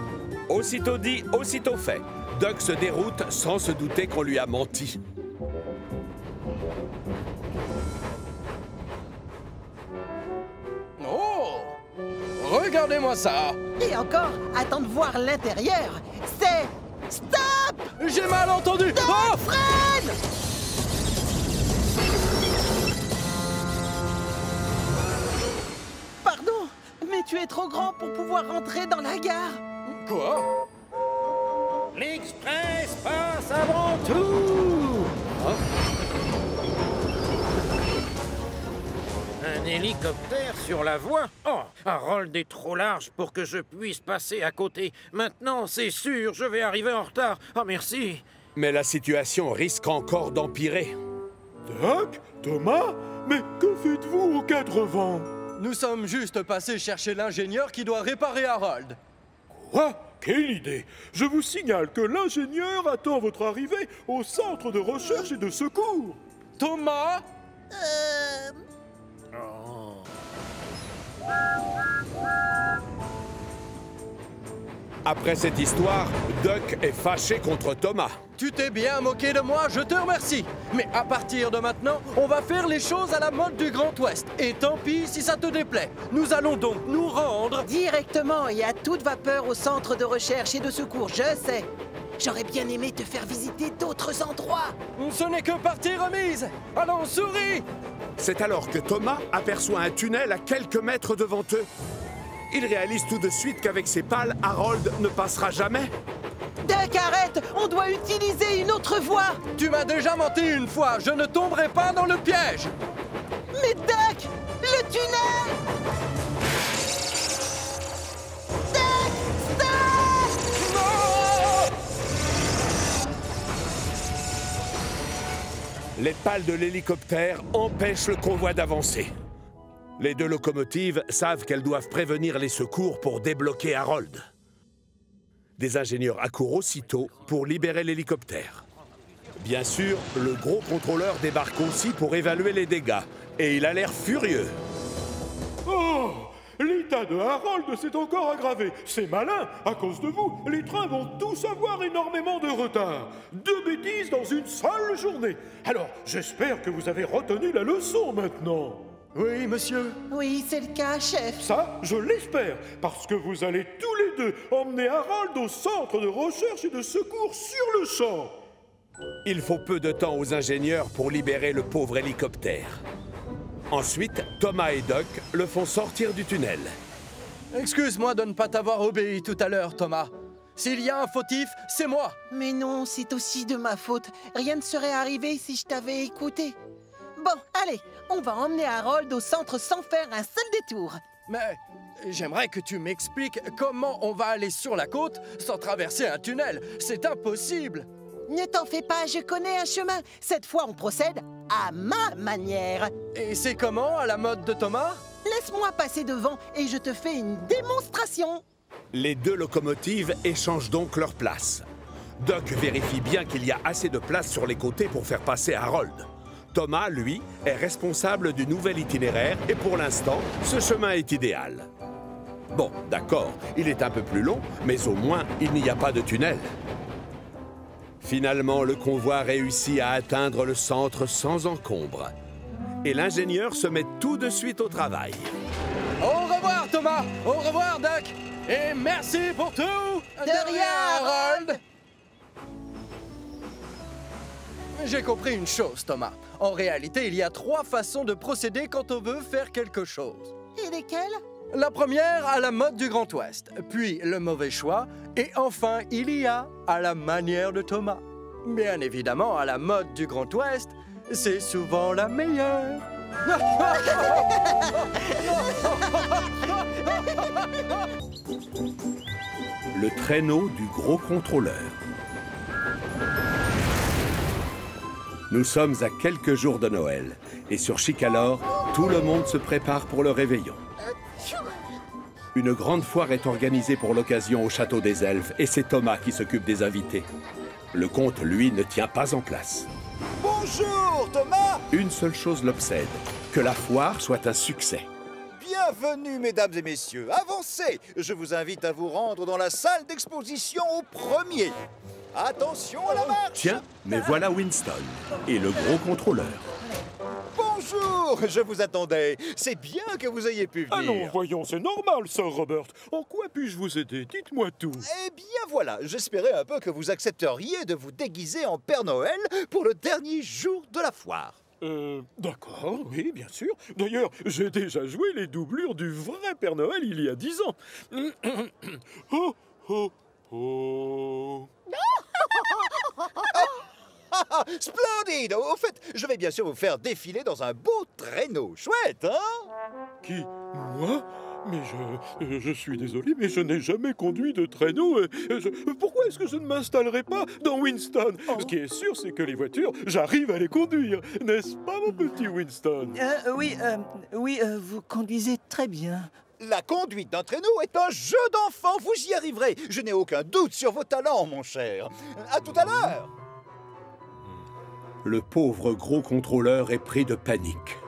Aussitôt dit, aussitôt fait. Duck se déroute sans se douter qu'on lui a menti. Oh! Regardez-moi ça! Et encore, attends de voir l'intérieur. C'est... Stop! J'ai mal entendu! Stop, oh! Fred! Pardon, mais tu es trop grand pour pouvoir rentrer dans la gare. Quoi? L'Express passe avant tout! Un hélicoptère sur la voie? Oh, Harold est trop large pour que je puisse passer à côté. Maintenant, c'est sûr, je vais arriver en retard. Oh, merci. Mais la situation risque encore d'empirer. Duck? Thomas? Mais que faites-vous aux 4 vents? Nous sommes juste passés chercher l'ingénieur qui doit réparer Harold. Quoi? Quelle idée! Je vous signale que l'ingénieur attend votre arrivée au centre de recherche et de secours. Thomas? Après cette histoire, Duck est fâché contre Thomas. Tu t'es bien moqué de moi, je te remercie. Mais à partir de maintenant, on va faire les choses à la mode du Grand Ouest. Et tant pis si ça te déplaît. Nous allons donc nous rendre... Directement et à toute vapeur au centre de recherche et de secours, je sais. J'aurais bien aimé te faire visiter d'autres endroits. Ce n'est que partie remise. Allons, souris! C'est alors que Thomas aperçoit un tunnel à quelques mètres devant eux. Il réalise tout de suite qu'avec ses pales, Harold ne passera jamais. Duck, arrête! On doit utiliser une autre voie! Tu m'as déjà menti une fois, je ne tomberai pas dans le piège! Mais Duck! Le tunnel! Duck! Stop! Non! Les pales de l'hélicoptère empêchent le convoi d'avancer. Les 2 locomotives savent qu'elles doivent prévenir les secours pour débloquer Harold. Des ingénieurs accourent aussitôt pour libérer l'hélicoptère. Bien sûr, le gros contrôleur débarque aussi pour évaluer les dégâts. Et il a l'air furieux. Oh! L'état de Harold s'est encore aggravé. C'est malin. À cause de vous, les trains vont tous avoir énormément de retard. 2 bêtises dans une seule journée. Alors, j'espère que vous avez retenu la leçon maintenant. Oui, monsieur. Oui, c'est le cas, chef. Ça, je l'espère, parce que vous allez tous les 2 emmener Harold au centre de recherche et de secours sur le champ. Il faut peu de temps aux ingénieurs pour libérer le pauvre hélicoptère. Ensuite, Thomas et Duck le font sortir du tunnel. Excuse-moi de ne pas t'avoir obéi tout à l'heure, Thomas. S'il y a un fautif, c'est moi. Mais non, c'est aussi de ma faute. Rien ne serait arrivé si je t'avais écouté. Bon, allez, on va emmener Harold au centre sans faire un seul détour. Mais j'aimerais que tu m'expliques comment on va aller sur la côte sans traverser un tunnel. C'est impossible. Ne t'en fais pas, je connais un chemin. Cette fois, on procède à ma manière. Et c'est comment, à la mode de Thomas? Laisse-moi passer devant et je te fais une démonstration. Les 2 locomotives échangent donc leur place. Duck vérifie bien qu'il y a assez de place sur les côtés pour faire passer Harold. Thomas, lui, est responsable du nouvel itinéraire et pour l'instant, ce chemin est idéal. Bon, d'accord, il est un peu plus long, mais au moins, il n'y a pas de tunnel. Finalement, le convoi réussit à atteindre le centre sans encombre. Et l'ingénieur se met tout de suite au travail. Au revoir, Thomas! Au revoir, Duck! Et merci pour tout! De rien, Harold! J'ai compris une chose, Thomas. En réalité, il y a 3 façons de procéder quand on veut faire quelque chose. Et lesquelles? La première à la mode du Grand Ouest, puis le mauvais choix, et enfin il y a à la manière de Thomas. Bien évidemment, à la mode du Grand Ouest, c'est souvent la meilleure. Le traîneau du gros contrôleur. Nous sommes à quelques jours de Noël, et sur Chicalor, tout le monde se prépare pour le réveillon. Une grande foire est organisée pour l'occasion au château des Elfes, et c'est Thomas qui s'occupe des invités. Le comte, lui, ne tient pas en place. Bonjour, Thomas! Une seule chose l'obsède, que la foire soit un succès. Bienvenue, mesdames et messieurs. Avancez! Je vous invite à vous rendre dans la salle d'exposition au premier. Attention à la marche! Tiens, mais voilà Winston, et le gros contrôleur. Bonjour! Je vous attendais. C'est bien que vous ayez pu venir. Ah non, voyons, c'est normal, Sir Robert. En quoi puis-je vous aider? Dites-moi tout. Eh bien voilà, j'espérais un peu que vous accepteriez de vous déguiser en Père Noël pour le dernier jour de la foire. D'accord, oui, bien sûr. D'ailleurs, j'ai déjà joué les doublures du vrai Père Noël il y a 10 ans. Oh, oh, oh. Splendide! Au fait, je vais bien sûr vous faire défiler dans un beau traîneau. Chouette, hein? Qui? Moi? Mais je suis désolé, mais je n'ai jamais conduit de traîneau. Pourquoi est-ce que je ne m'installerai pas dans Winston? Ce qui est sûr, c'est que les voitures, j'arrive à les conduire. N'est-ce pas, mon petit Winston? Oui, vous conduisez très bien. La conduite d'un traîneau est un jeu d'enfant. Vous y arriverez. Je n'ai aucun doute sur vos talents, mon cher. À tout à l'heure. Le pauvre gros contrôleur est pris de panique.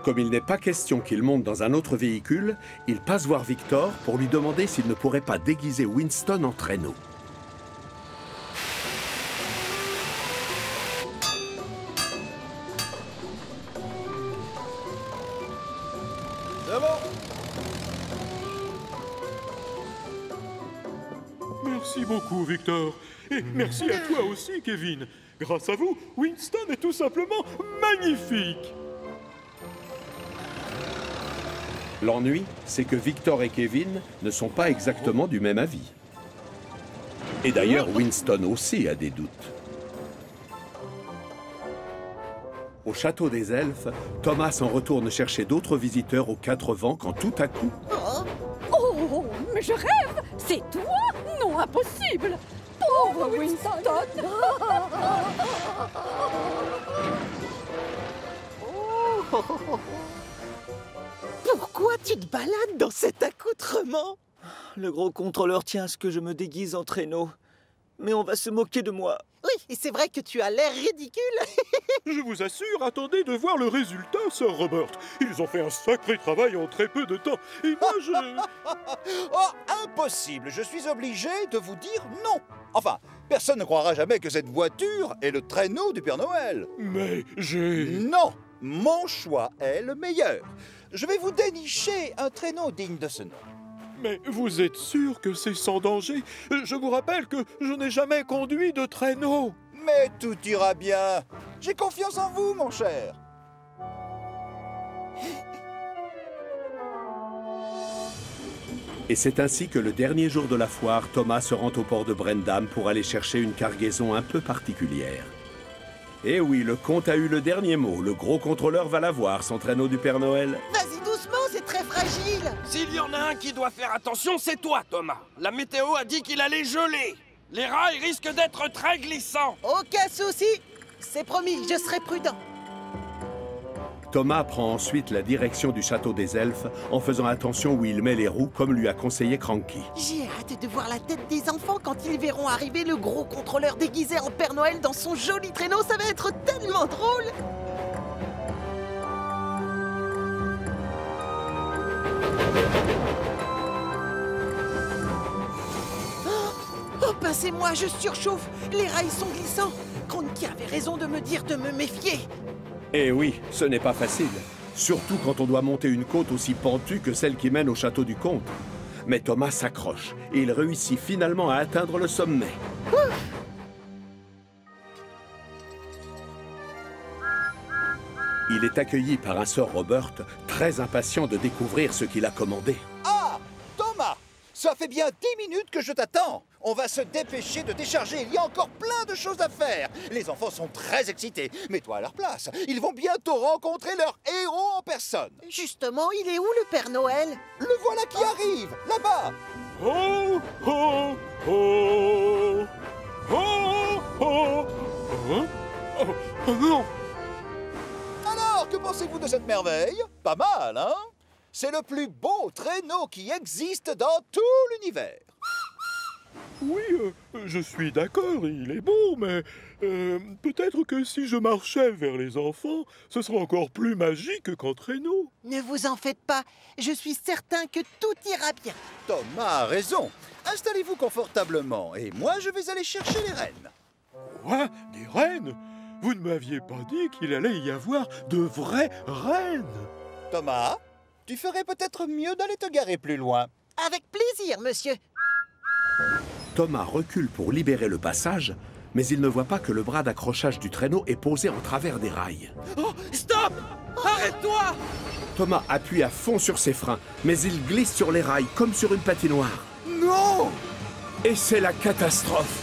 Comme il n'est pas question qu'il monte dans un autre véhicule, il passe voir Victor pour lui demander s'il ne pourrait pas déguiser Winston en traîneau. C'est bon. Merci beaucoup, Victor. Et merci à toi aussi, Kevin. Grâce à vous, Winston est tout simplement magnifique. L'ennui, c'est que Victor et Kevin ne sont pas exactement du même avis. Et d'ailleurs, Winston aussi a des doutes. Au château des Elfes, Thomas s'en retourne chercher d'autres visiteurs aux 4 vents quand tout à coup... Oh, mais je rêve! C'est toi? Non, impossible! Pauvre Winston! Pourquoi tu te balades dans cet accoutrement? Le gros contrôleur tient à ce que je me déguise en traîneau. Mais on va se moquer de moi. Oui, et c'est vrai que tu as l'air ridicule. Je vous assure, attendez de voir le résultat, Sir Robert. Ils ont fait un sacré travail en très peu de temps. Et moi, je... Oh, impossible. Je suis obligé de vous dire non. Enfin, personne ne croira jamais que cette voiture est le traîneau du Père Noël. Mais j'ai... Non, mon choix est le meilleur. Je vais vous dénicher un traîneau digne de ce nom. Mais vous êtes sûr que c'est sans danger? Je vous rappelle que je n'ai jamais conduit de traîneau. Mais tout ira bien. J'ai confiance en vous, mon cher. Et c'est ainsi que le dernier jour de la foire, Thomas se rend au port de Brendam pour aller chercher une cargaison un peu particulière. Et oui, le comte a eu le dernier mot. Le gros contrôleur va l'avoir, son traîneau du Père Noël. Vas-y doucement, c'est très fragile. S'il y en a un qui doit faire attention, c'est toi, Thomas. La météo a dit qu'il allait geler. Les rails risquent d'être très glissants. Aucun souci. C'est promis, je serai prudent. Thomas prend ensuite la direction du château des Elfes en faisant attention où il met les roues comme lui a conseillé Cranky. J'ai hâte de voir la tête des enfants quand ils verront arriver le gros contrôleur déguisé en Père Noël dans son joli traîneau. Ça va être tellement drôle. Oh, passez-moi, je surchauffe. Les rails sont glissants. Cranky avait raison de me dire de me méfier. Eh oui, ce n'est pas facile. Surtout quand on doit monter une côte aussi pentue que celle qui mène au château du comte. Mais Thomas s'accroche et il réussit finalement à atteindre le sommet. Il est accueilli par un Sir Robert, très impatient de découvrir ce qu'il a commandé. Ah, Thomas, ça fait bien 10 minutes que je t'attends. On va se dépêcher de décharger, il y a encore plein de choses à faire. Les enfants sont très excités. Mets-toi à leur place. Ils vont bientôt rencontrer leur héros en personne. Justement, il est où le Père Noël? Le voilà qui arrive, là-bas. Oh, oh, oh, oh, oh, oh, oh, non. Alors, que pensez-vous de cette merveille? Pas mal, hein? C'est le plus beau traîneau qui existe dans tout l'univers. Oui, je suis d'accord, il est beau, mais peut-être que si je marchais vers les enfants, ce serait encore plus magique qu'en traîneau. Ne vous en faites pas, je suis certain que tout ira bien. Thomas a raison. Installez-vous confortablement et moi je vais aller chercher les rennes. Quoi? Des rennes? Vous ne m'aviez pas dit qu'il allait y avoir de vraies rennes? Thomas, tu ferais peut-être mieux d'aller te garer plus loin. Avec plaisir, monsieur. Thomas recule pour libérer le passage, mais il ne voit pas que le bras d'accrochage du traîneau est posé en travers des rails. Oh, stop! Arrête-toi! Thomas appuie à fond sur ses freins, mais il glisse sur les rails comme sur une patinoire. Non! Et c'est la catastrophe.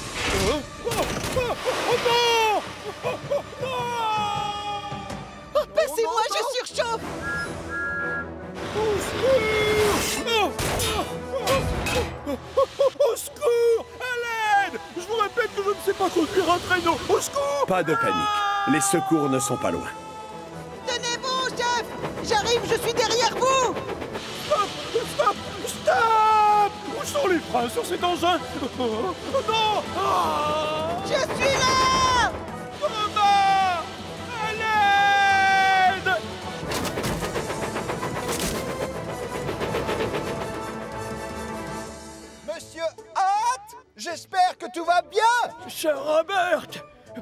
Oh, passez-moi, je surchauffe! Au secours! À l'aide! Je vous répète que je ne sais pas conduire un traîneau! Au secours! Pas de panique, les secours ne sont pas loin. Tenez-vous, chef! J'arrive, je suis derrière vous! Stop! Stop! Stop! Où sont les freins sur cet engin? Oh, non! Oh! Je suis là! Thomas! À l'aide! Monsieur Hart, j'espère que tout va bien. Sir Robert!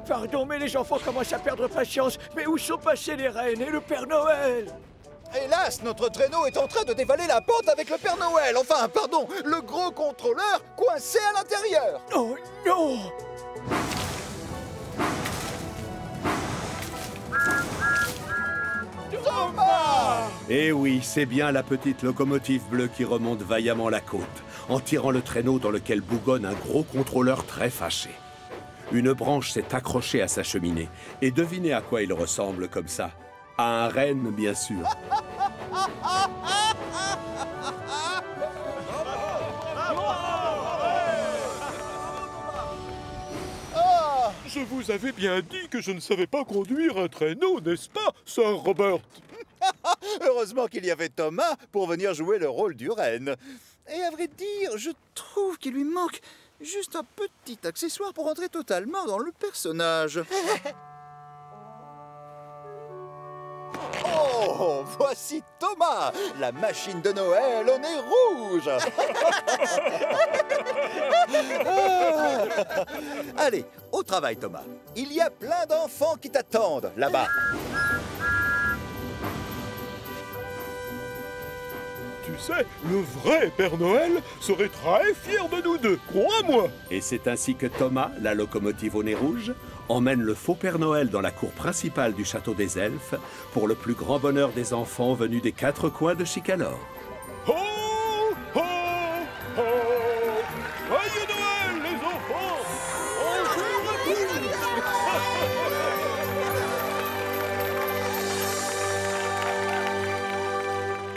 Pardon, mais les enfants commencent à perdre patience. Mais où sont passés les rennes et le Père Noël? Hélas, notre traîneau est en train de dévaler la pente avec le Père Noël. Enfin, pardon, le gros contrôleur coincé à l'intérieur. Oh non! Thomas! Eh oui, c'est bien la petite locomotive bleue qui remonte vaillamment la côte, en tirant le traîneau dans lequel bougonne un gros contrôleur très fâché. Une branche s'est accrochée à sa cheminée, et devinez à quoi il ressemble comme ça. À un renne, bien sûr. Je vous avais bien dit que je ne savais pas conduire un traîneau, n'est-ce pas, Sir Robert? Heureusement qu'il y avait Thomas pour venir jouer le rôle du renne. Et à vrai dire, je trouve qu'il lui manque juste un petit accessoire pour entrer totalement dans le personnage. Oh, voici Thomas, la machine de Noël au nez rouge. Allez, au travail Thomas. Il y a plein d'enfants qui t'attendent là-bas. Tu sais, le vrai Père Noël serait très fier de nous deux, crois-moi. Et c'est ainsi que Thomas, la locomotive au nez rouge, emmène le faux Père Noël dans la cour principale du château des elfes pour le plus grand bonheur des enfants venus des 4 coins de Chicalor.